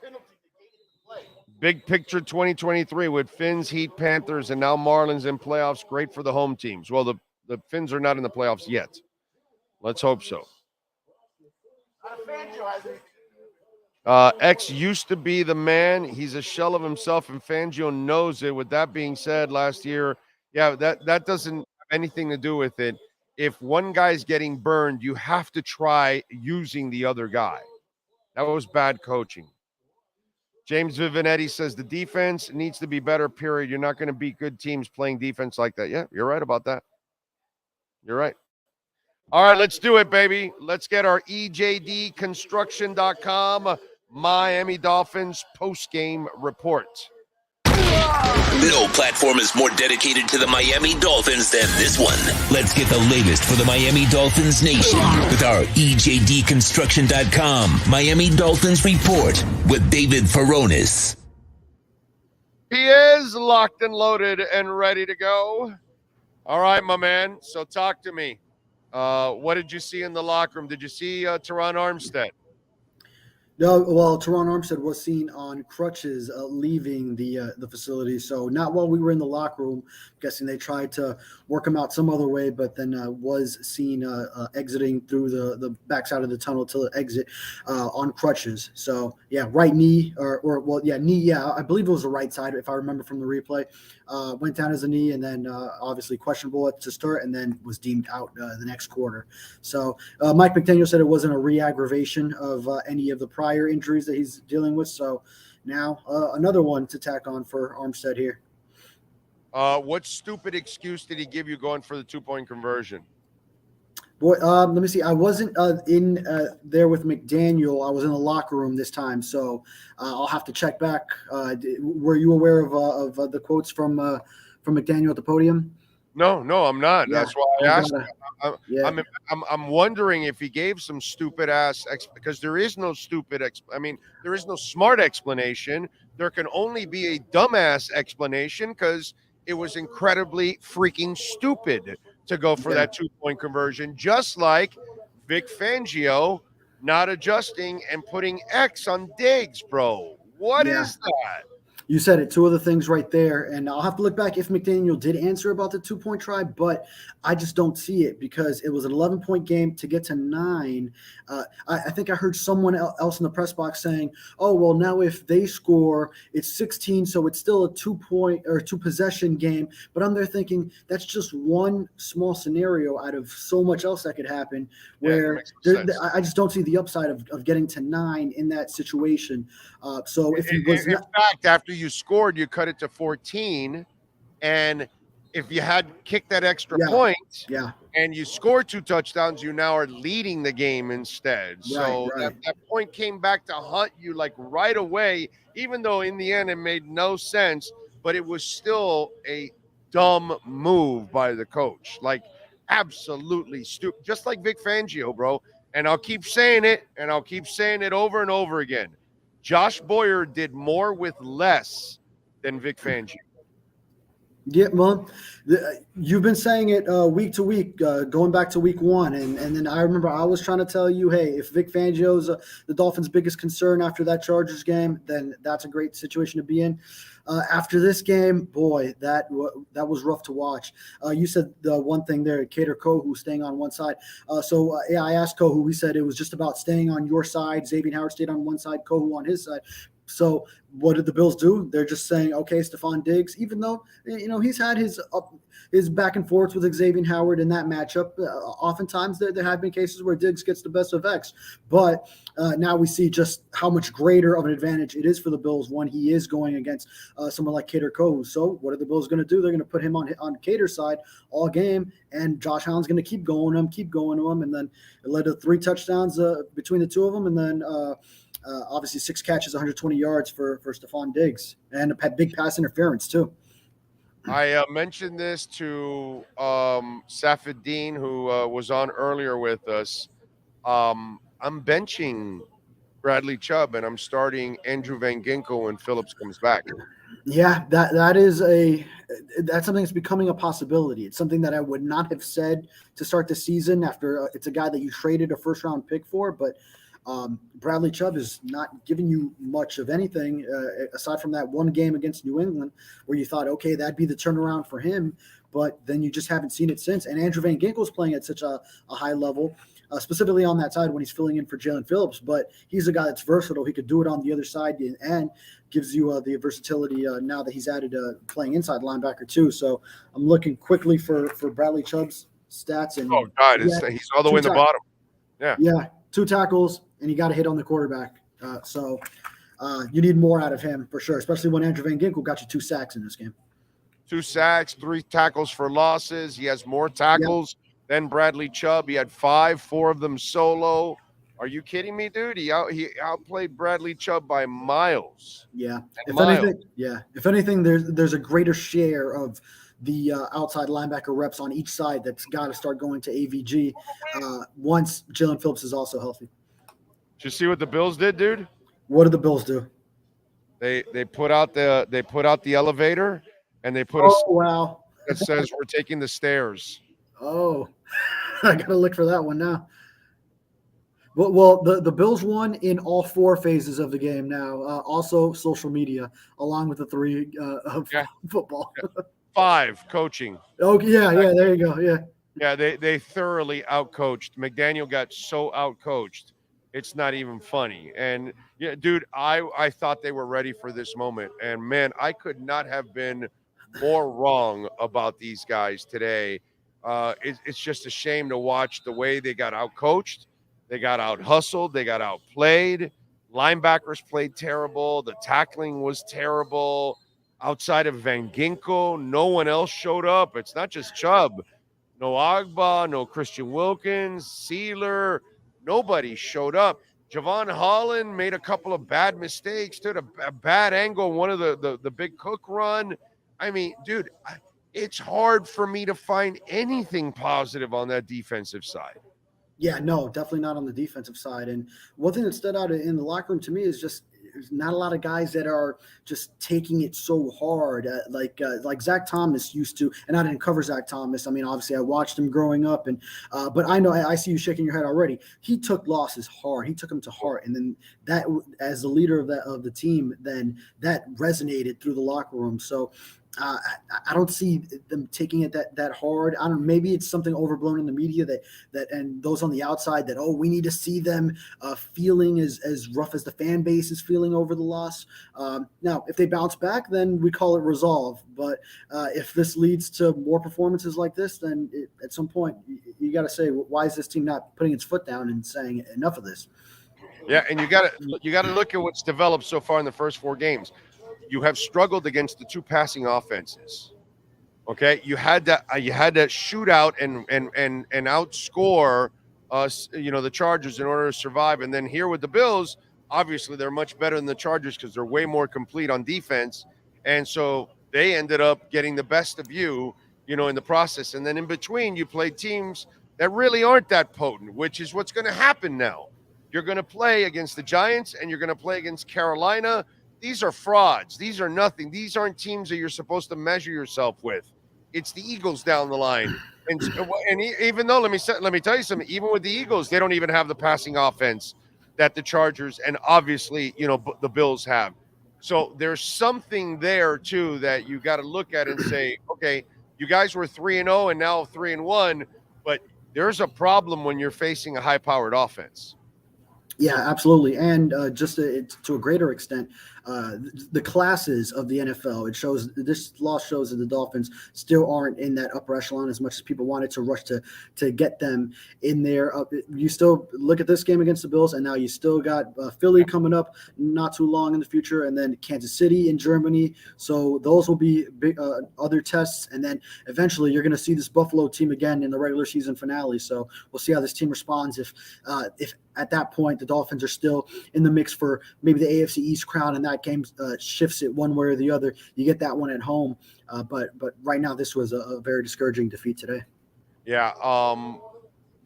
Big picture 2023 with Phinz, Heat, Panthers, and now Marlins in playoffs. Great for the home teams. Well, the Phinz are not in the playoffs yet. Let's hope so. X used to be the man. He's a shell of himself, and Fangio knows it. With that being said, last year, yeah, that doesn't have anything to do with it. If one guy's getting burned, you have to try using the other guy. That was bad coaching. James Vivinetti says the defense needs to be better, period. You're not going to beat good teams playing defense like that. Yeah, you're right about that. You're right. All right, let's do it, baby. Let's get our EJDconstruction.com Miami Dolphins postgame report. No platform is more dedicated to the Miami Dolphins than this one. Let's get the latest for the Miami Dolphins nation with our EJDconstruction.com Miami Dolphins report with David Furones. He is locked and loaded and ready to go. All right, my man. So talk to me. What did you see in the locker room? Did you see Teron Armstead? No, well, Teron Armstead was seen on crutches leaving the facility. So not while we were in the locker room. I'm guessing they tried to work him out some other way, but then was seen exiting through the backside of the tunnel to exit on crutches. So yeah, right knee knee. Yeah, I believe it was the right side if I remember from the replay. Went down as a knee, and then obviously questionable to start, and then was deemed out the next quarter. So Mike McDaniel said it wasn't a re-aggravation of any of the prior injuries that he's dealing with. So now another one to tack on for Armstead here. What stupid excuse did he give you going for the 2-point conversion? Boy, let me see. I wasn't in there with McDaniel. I was in the locker room this time, so I'll have to check back. Were you aware of the quotes from McDaniel at the podium? No, I'm not. Yeah. That's why I asked. I'm wondering if he gave some stupid ass because there is no stupid. There is no smart explanation. There can only be a dumbass explanation because it was incredibly freaking stupid to go for that 2-point conversion, just like Vic Fangio not adjusting and putting X on Diggs, bro. What is that? You said it, two of the things right there. And I'll have to look back if McDaniel did answer about the 2-point try, but I just don't see it because it was an 11-point game to get to 9. I think I heard someone else in the press box saying, oh, well, now if they score, it's 16, so it's still a 2-point or 2-possession game. But I'm there thinking that's just one small scenario out of so much else that could happen where I just don't see the upside of getting to 9 in that situation. So if he was in fact, after you scored, you cut it to 14, and if you had kicked that extra point and you scored 2 touchdowns, you now are leading the game instead. So that point came back to haunt you like right away, even though in the end it made no sense, but it was still a dumb move by the coach. Like absolutely stupid, just like Vic Fangio, bro. And I'll keep saying it, and I'll keep saying it over and over again. Josh Boyer did more with less than Vic Fangio. Yeah, well, you've been saying it week to week, going back to week 1. And then I remember I was trying to tell you, hey, if Vic Fangio's the Dolphins' biggest concern after that Chargers game, then that's a great situation to be in. After this game, boy, that was rough to watch. You said the one thing there, Kader Kohou staying on one side. I asked Kohou. He said it was just about staying on your side. Xavier Howard stayed on one side, Kohou on his side. So what did the Bills do? They're just saying, okay, Stephon Diggs, even though, he's had his back and forth with Xavier Howard in that matchup. Oftentimes there have been cases where Diggs gets the best of X, but now we see just how much greater of an advantage it is for the Bills when he is going against someone like Kader Kohou. So what are the Bills going to do? They're going to put him on Kader's side all game, and Josh Allen's going to keep going to him, and then it led to 3 touchdowns between the two of them, and then obviously 6 catches, 120 yards for Stephon Diggs, and a big pass interference too. I mentioned this to Safid Deen, who was on earlier with us. I'm benching Bradley Chubb, and I'm starting Andrew Van Ginkel when Phillips comes back. Yeah, that's something that's becoming a possibility. It's something that I would not have said to start the season after it's a guy that you traded a 1st-round pick for, but Bradley Chubb is not giving you much of anything aside from that one game against New England where you thought, okay, that'd be the turnaround for him, but then you just haven't seen it since. And Andrew Van Ginkel's playing at such a high level, specifically on that side when he's filling in for Jalen Phillips, but he's a guy that's versatile. He could do it on the other side and gives you the versatility now that he's added playing inside linebacker too. So I'm looking quickly for Bradley Chubb's stats. And he's all the way in the bottom. Yeah, 2 tackles, and you got to hit on the quarterback. So you need more out of him for sure, especially when Andrew Van Ginkel got you 2 sacks in this game. 2 sacks, 3 tackles for losses. He has more tackles than Bradley Chubb. He had 5, 4 of them solo. Are you kidding me, dude? He outplayed Bradley Chubb by miles. Yeah. If anything, there's a greater share of the outside linebacker reps on each side that's got to start going to AVG once Jalen Phillips is also healthy. Did you see what the Bills did, dude? What did the Bills do? They put out the elevator, and they put wow that says we're taking the stairs. Oh, I gotta look for that one now. Well, the Bills won in all 4 phases of the game now. Also social media, along with the 3 of football. 5 coaching. Oh yeah, there you go. Yeah, they thoroughly outcoached. McDaniel got so outcoached, it's not even funny. And yeah, dude, I thought they were ready for this moment, and man, I could not have been more wrong about these guys today. It's just a shame to watch the way they got outcoached. They got out hustled. They got outplayed. Linebackers played terrible. The tackling was terrible. Outside of Van Ginkel, no one else showed up. It's not just Chubb. No Agba, no Christian Wilkins, Sealer. Nobody showed up. Javon Holland made a couple of bad mistakes, took a bad angle, one of the big Cook run. I mean, dude, it's hard for me to find anything positive on that defensive side. Yeah, no, definitely not on the defensive side. And one thing that stood out in the locker room to me is just there's not a lot of guys that are just taking it so hard, like Zach Thomas used to. And I didn't cover Zach Thomas. I mean, obviously, I watched him growing up, and but I know I see you shaking your head already. He took losses hard. He took them to heart, and then that, as the leader of the team, then that resonated through the locker room. So. I don't see them taking it that hard. I don't. Maybe it's something overblown in the media that and those on the outside that we need to see them feeling as rough as the fan base is feeling over the loss. Now, if they bounce back, then we call it resolve. But if this leads to more performances like this, then at some point you got to say, why is this team not putting its foot down and saying enough of this? Yeah, and you got to look at what's developed so far in the first 4 games. You have struggled against the 2 passing offenses. Okay, you had to shoot out and outscore the Chargers in order to survive. And then here with the Bills, obviously they're much better than the Chargers because they're way more complete on defense, and so they ended up getting the best of you, in the process. And then in between, you played teams that really aren't that potent, which is what's going to happen now. You're going to play against the Giants and you're going to play against Carolina. These are frauds. These are nothing. These aren't teams that you're supposed to measure yourself with. It's the Eagles down the line. And even though, let me tell you something, even with the Eagles, they don't even have the passing offense that the Chargers and obviously, the Bills have. So there's something there too that you got to look at and say, okay, you guys were 3-0 and now 3-1, but there's a problem when you're facing a high-powered offense. Yeah, absolutely. And just to a greater extent, the classes of the NFL, this loss shows that the Dolphins still aren't in that upper echelon as much as people wanted to rush to get them in there. You still look at this game against the Bills, and now you still got Philly coming up not too long in the future, and then Kansas City in Germany. So those will be big other tests, and then eventually you're going to see this Buffalo team again in the regular season finale. So we'll see how this team responds if at that point the Dolphins are still in the mix for maybe the AFC East crown, and that game shifts it one way or the other. You get that one at home, but right now this was a very discouraging defeat today. Yeah.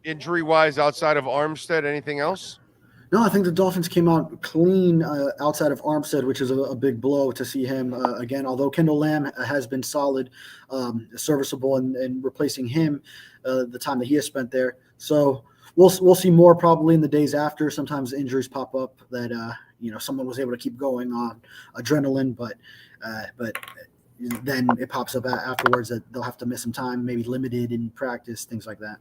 Injury-wise, outside of Armstead, anything else? No, I think the Dolphins came out clean outside of Armstead, which is a big blow to see him again. Although Kendall Lamb has been solid, serviceable, and replacing him the time that he has spent there. So we'll see more probably in the days after. Sometimes injuries pop up that someone was able to keep going on adrenaline, but then it pops up afterwards that they'll have to miss some time, maybe limited in practice, things like that.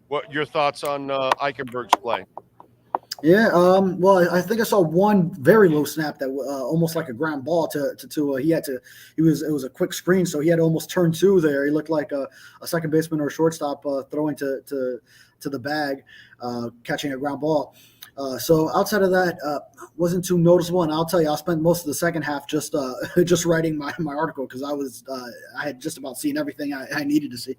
What your thoughts on Eichenberg's play? Yeah, well, I think I saw one very low snap that almost like a ground ball to Tua. It was a quick screen, so he had to almost turn 2 there. He looked like a second baseman or a shortstop throwing to the bag, catching a ground ball. So outside of that, wasn't too noticeable. And I'll tell you, I spent most of the second half just writing my article because I had just about seen everything I needed to see.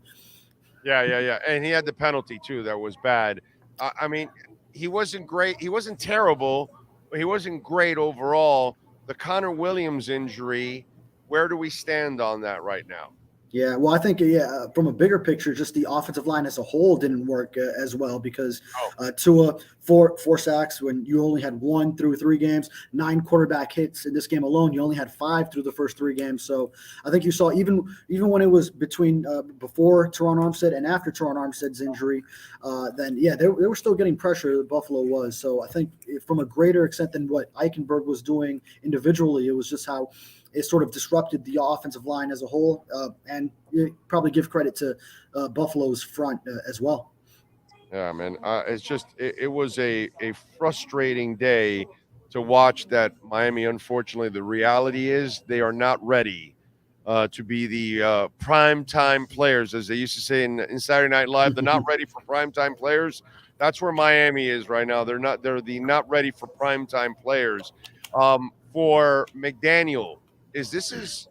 Yeah. And he had the penalty too. That was bad. I mean, he wasn't great. He wasn't terrible. But he wasn't great overall. The Connor Williams injury, where do we stand on that right now? Yeah, well, I think, from a bigger picture, just the offensive line as a whole didn't work as well because Tua, four sacks when you only had 1 through 3 games, 9 quarterback hits in this game alone. You only had 5 through the first 3 games. So I think you saw even when it was between before Teron Armstead and after Teron Armstead's injury, they were still getting pressure. Buffalo was. So I think from a greater extent than what Eichenberg was doing individually, it was just how it sort of disrupted the offensive line as a whole, and you probably give credit to Buffalo's front as well. Yeah, man. It's just it was a frustrating day to watch that Miami. Unfortunately, the reality is they are not ready to be the primetime players, as they used to say in Saturday Night Live. They're not ready for primetime players. That's where Miami is right now. They're the not ready for primetime players. For McDaniel, is this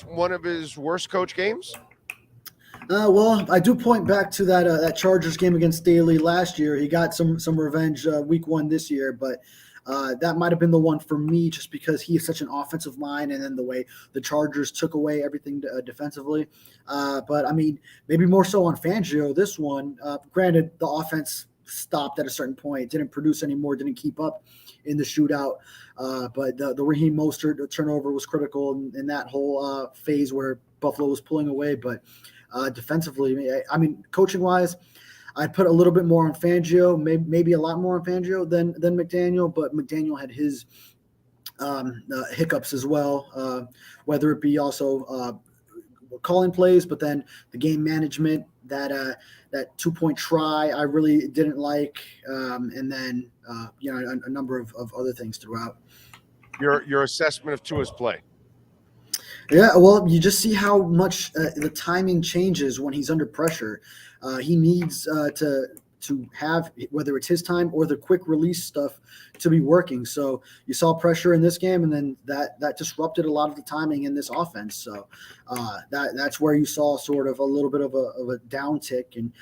one of his worst coach games? Well, I do point back to that Chargers game against Staley last year. He got some revenge week 1 this year, but that might have been the one for me just because he is such an offensive mind and then the way the Chargers took away everything defensively. But, I mean, maybe more so on Fangio, this one. Granted, the offense stopped at a certain point, didn't produce anymore, didn't keep up in the shootout. But the Raheem Mostert turnover was critical in that whole phase where Buffalo was pulling away. But defensively, I mean, coaching-wise, I'd put a little bit more on Fangio, maybe a lot more on Fangio than McDaniel, but McDaniel had his hiccups as well, whether it be also calling plays, but then the game management, that 2-point try I really didn't like, and then a number of other things throughout. Your assessment of Tua's play. Yeah, well, you just see how much the timing changes when he's under pressure. He needs to have, whether it's his time or the quick release stuff, to be working. So you saw pressure in this game, and then that disrupted a lot of the timing in this offense. So that's where you saw sort of a little bit of a downtick. And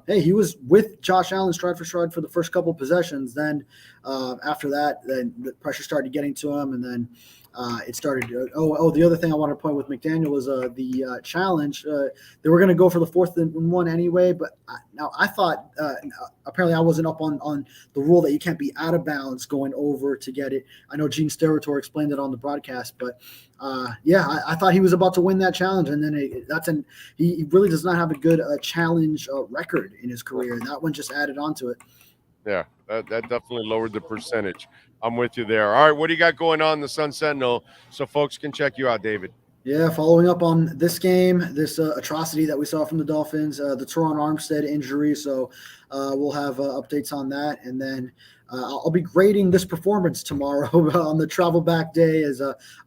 hey, he was with Josh Allen stride for stride for the first couple of possessions. Then after that, then the pressure started getting to him, and then it started. The other thing I want to point with McDaniel was the challenge. They were going to go for the 4th and 1 anyway, but I thought apparently I wasn't up on the rule that you can't be out of bounds going over to get it. I know Gene Steratore explained it on the broadcast, but I thought he was about to win that challenge, and then he really does not have a good challenge record in his career, and that one just added on to it. Yeah, that definitely lowered the percentage. I'm with you there. All right, what do you got going on in the Sun Sentinel so folks can check you out, David? Yeah, following up on this game, this atrocity that we saw from the Dolphins, the Teron Armstead injury. So we'll have updates on that. And then I'll be grading this performance tomorrow on the travel back day as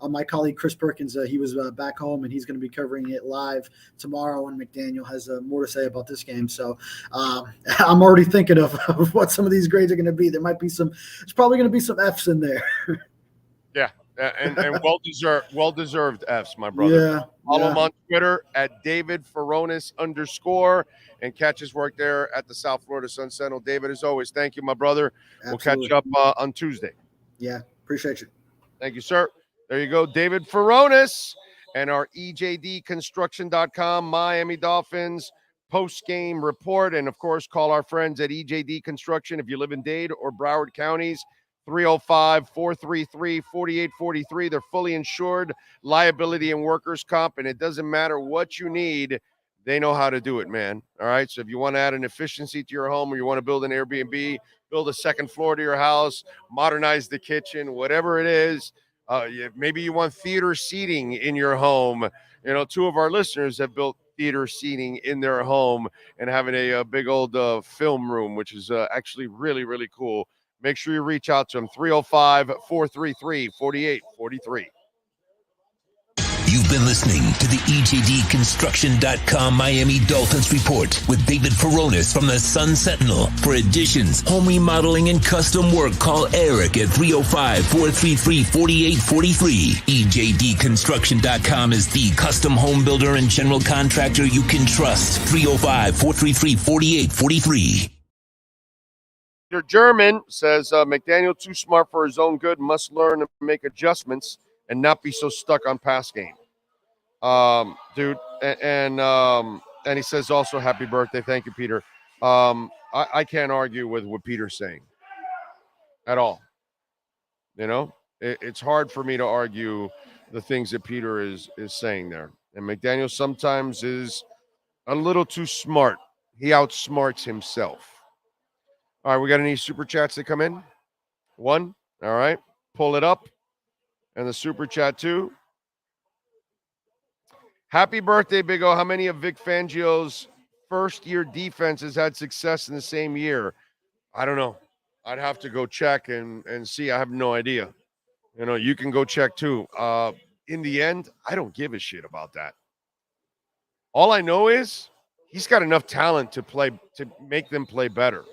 my colleague Chris Perkins. He was back home, and he's going to be covering it live tomorrow. And McDaniel has more to say about this game. So I'm already thinking of what some of these grades are going to be. There's probably going to be some Fs in there. Yeah. And well-deserved Fs, my brother. Yeah. Follow him on Twitter at David Furones _ and catch his work there at the South Florida Sun Sentinel. David, as always, thank you, my brother. Absolutely. We'll catch up on Tuesday. Yeah, appreciate you. Thank you, sir. There you go, David Furones, and our EJDconstruction.com Miami Dolphins post-game report. And, of course, call our friends at EJD Construction if you live in Dade or Broward counties. 305-433-4843. They're fully insured, liability and workers' comp, and it doesn't matter what you need. They know how to do it, man. All right, so if you want to add an efficiency to your home, or you want to build an Airbnb, build a second floor to your house, modernize the kitchen, whatever it is, maybe you want theater seating in your home. You know, 2 of our listeners have built theater seating in their home and having a big old film room, which is actually really, really cool. Make sure you reach out to them, 305-433-4843. You've been listening to the EJDconstruction.com Miami Dolphins report with David Furones from the Sun Sentinel. For additions, home remodeling, and custom work, call Eric at 305-433-4843. EJDconstruction.com is the custom home builder and general contractor you can trust. 305-433-4843. Peter German says McDaniel too smart for his own good, must learn to make adjustments and not be so stuck on pass game. Dude, and he says also happy birthday. Thank you, Peter. I can't argue with what Peter's saying at all. You know, it's hard for me to argue the things that Peter is saying there. And McDaniel sometimes is a little too smart. He outsmarts himself. All right, we got any super chats that come in? 1. All right, pull it up. And the super chat too. Happy birthday, Big O. How many of Vic Fangio's first-year defenses had success in the same year? I don't know. I'd have to go check and see. I have no idea. You know, you can go check too. In the end, I don't give a shit about that. All I know is he's got enough talent to make them play better.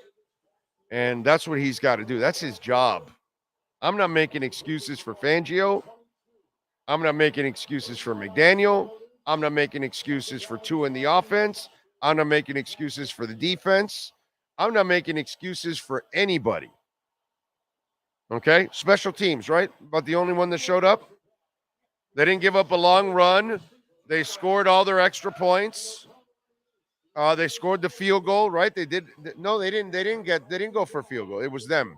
And that's what he's got to do. That's his job. I'm not making excuses for Fangio. I'm not making excuses for McDaniel. I'm not making excuses for Tua in the offense. I'm not making excuses for the defense. I'm not making excuses for anybody. Okay? Special teams, right? But the only one that showed up. They didn't give up a long run. They scored all their extra points. They scored the field goal, right? They did. No, they didn't. They didn't go for a field goal. It was them,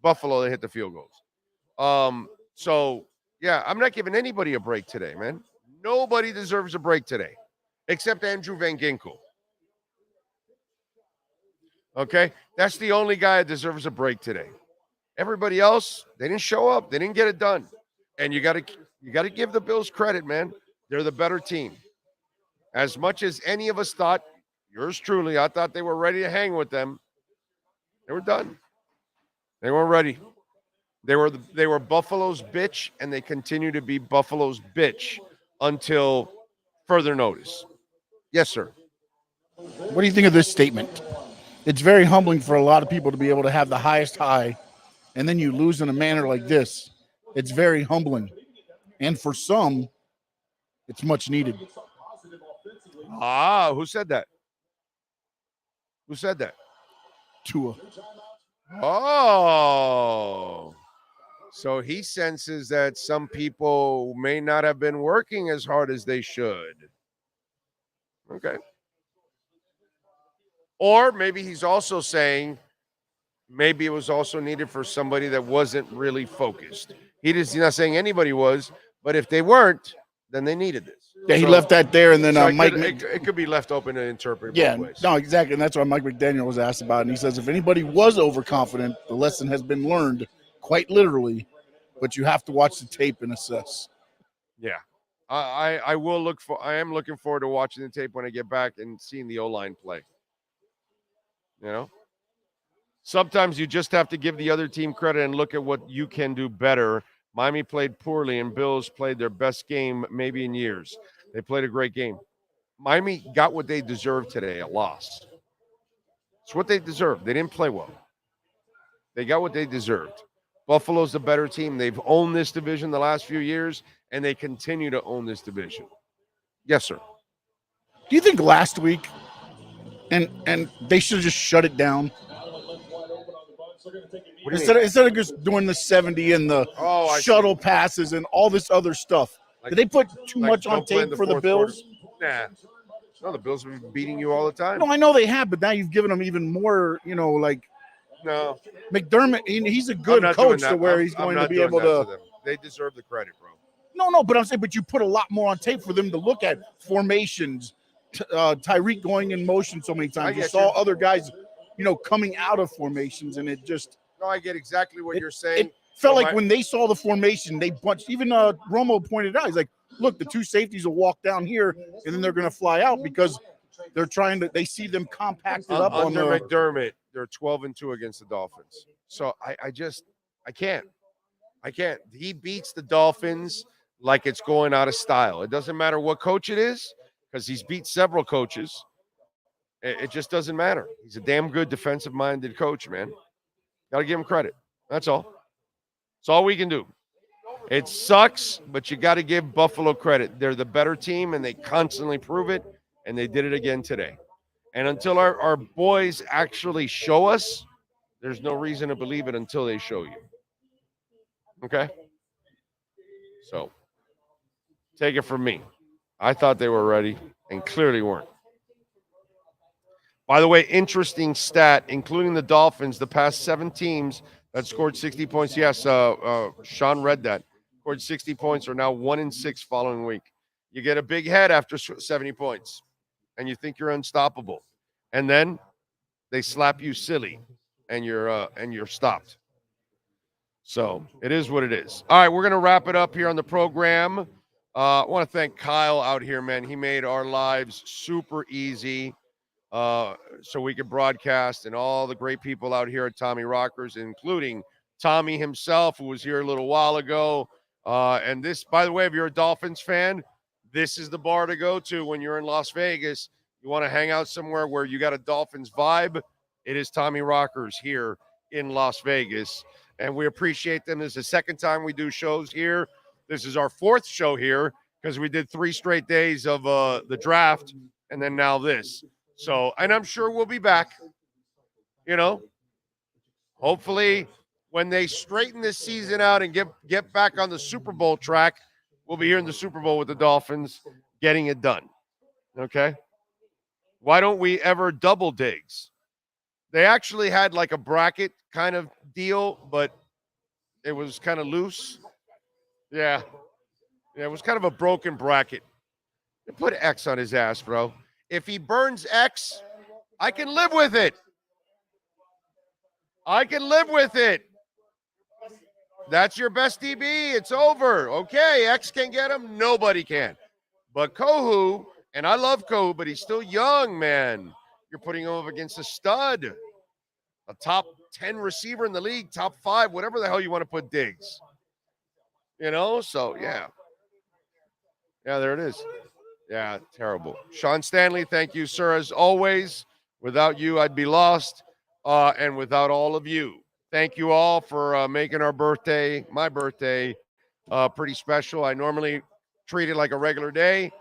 Buffalo. They hit the field goals. So yeah, I'm not giving anybody a break today, man. Nobody deserves a break today, except Andrew Van Ginkel. Okay, that's the only guy that deserves a break today. Everybody else, they didn't show up. They didn't get it done. And you got to give the Bills credit, man. They're the better team. As much as any of us thought, yours truly, I thought they were ready to hang with them. They were done. They weren't ready. They were Buffalo's bitch, and they continue to be Buffalo's bitch until further notice. Yes, sir. What do you think of this statement? It's very humbling for a lot of people to be able to have the highest high, and then you lose in a manner like this. It's very humbling. And for some, it's much needed. Who said that? Who said that? Tua. Oh. So he senses that some people may not have been working as hard as they should. Okay. Or maybe he's also saying maybe it was also needed for somebody that wasn't really focused. He's not saying anybody was, but if they weren't, then they needed this. Yeah, he left that there, and then so Mike. It could be left open to interpret. Yeah, both ways. no, exactly, and that's why Mike McDaniel was asked about, and he says if anybody was overconfident, the lesson has been learned, quite literally. But you have to watch the tape and assess. Yeah, I will look for. I am looking forward to watching the tape when I get back and seeing the O-line play. You know, sometimes you just have to give the other team credit and look at what you can do better. Miami played poorly, and Bills played their best game maybe in years. They played a great game. Miami got what they deserved today, a loss. It's what they deserved. They didn't play well. They got what they deserved. Buffalo's the better team. They've owned this division the last few years, and they continue to own this division. Yes, sir. Do you think last week, and they should have just shut it down? Instead of just doing the 70 and the shuttle passes and all this other stuff. Did they put too much on tape for the Bills? Nah. No, the Bills have been beating you all the time. No, I know they have, but now you've given them even more, No. McDermott, he's a good coach to where he's going to be able to. They deserve the credit, bro. No, but I'm saying, but you put a lot more on tape for them to look at formations. Tyreek going in motion so many times. You saw other guys, coming out of formations, and it just. No, I get exactly what you're saying. It felt like when they saw the formation, they bunched. Even Romo pointed out, he's like, look, the two safeties will walk down here, and then they're going to fly out because they're trying to. They see them compacted up under McDermott. They're 12-2 against the Dolphins. So I can't. He beats the Dolphins like it's going out of style. It doesn't matter what coach it is because he's beat several coaches. It just doesn't matter. He's a damn good defensive-minded coach, man. Got to give him credit. That's all. That's all we can do. It sucks, but you got to give Buffalo credit. They're the better team, and they constantly prove it, and they did it again today. And until our boys actually show us, there's no reason to believe it until they show you. Okay? So, take it from me. I thought they were ready, and clearly weren't. By the way, interesting stat, including the Dolphins, the past 7 teams that scored 60 points. Yes, Sean read that. Scored 60 points are now 1-6 following week. You get a big head after 70 points, and you think you're unstoppable. And then they slap you silly, and you're stopped. So it is what it is. All right, we're going to wrap it up here on the program. I want to thank Kyle out here, man. He made our lives super easy. So we could broadcast, and all the great people out here at Tommy Rockers, including Tommy himself, who was here a little while ago. And this, by the way, if you're a Dolphins fan, this is the bar to go to when you're in Las Vegas. You want to hang out somewhere where you got a Dolphins vibe, it is Tommy Rockers here in Las Vegas. And we appreciate them. This is the second time we do shows here. This is our 4th show here because we did 3 straight days of the draft and then now this. So, and I'm sure we'll be back, hopefully when they straighten this season out and get back on the Super Bowl track, we'll be here in the Super Bowl with the Dolphins getting it done. Okay. Why don't we ever double digs? They actually had like a bracket kind of deal, but it was kind of loose. Yeah, it was kind of a broken bracket. They put X on his ass, bro. If he burns X, I can live with it. I can live with it. That's your best DB. It's over. Okay, X can get him. Nobody can. But Kohu, and I love Kohu, but he's still young, man. You're putting him up against a stud, a top 10 receiver in the league, top 5, whatever the hell you want to put Diggs. You know, so yeah. Yeah, there it is. Yeah, terrible. Sean Stanley, thank you, sir, as always. Without you, I'd be lost. And without all of you, thank you all for making my birthday, pretty special. I normally treat it like a regular day.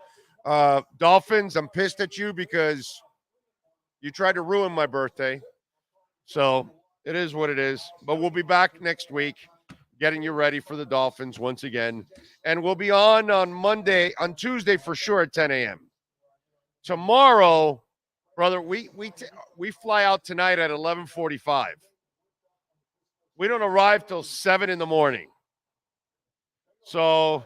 Dolphins, I'm pissed at you because you tried to ruin my birthday. So it is what it is. But we'll be back next week getting you ready for the Dolphins once again. And we'll be on Tuesday for sure at 10 a.m. Tomorrow, brother, we fly out tonight at 11:45. We don't arrive till 7 in the morning. So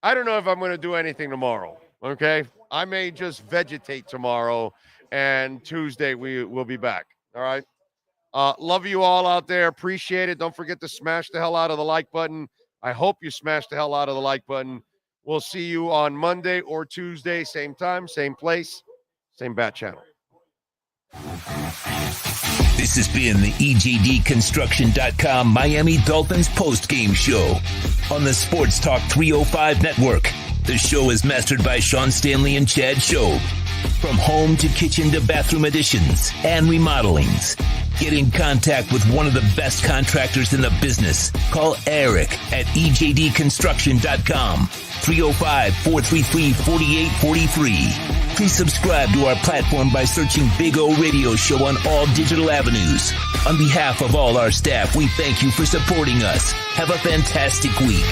I don't know if I'm going to do anything tomorrow, okay? I may just vegetate tomorrow, and Tuesday we will be back, all right? Love you all out there. Appreciate it. Don't forget to smash the hell out of the like button. I hope you smash the hell out of the like button. We'll see you on Monday or Tuesday, same time, same place, same bat channel. This has been the EJDConstruction.com Miami Dolphins postgame show on the Sports Talk 305 network. The show is mastered by Sean Stanley and Chad Show. From home to kitchen to bathroom additions and remodelings. Get in contact with one of the best contractors in the business. Call Eric at EJDConstruction.com. 305-433-4843. Please subscribe to our platform by searching Big O Radio Show on all digital avenues. On behalf of all our staff, we thank you for supporting us. Have a fantastic week.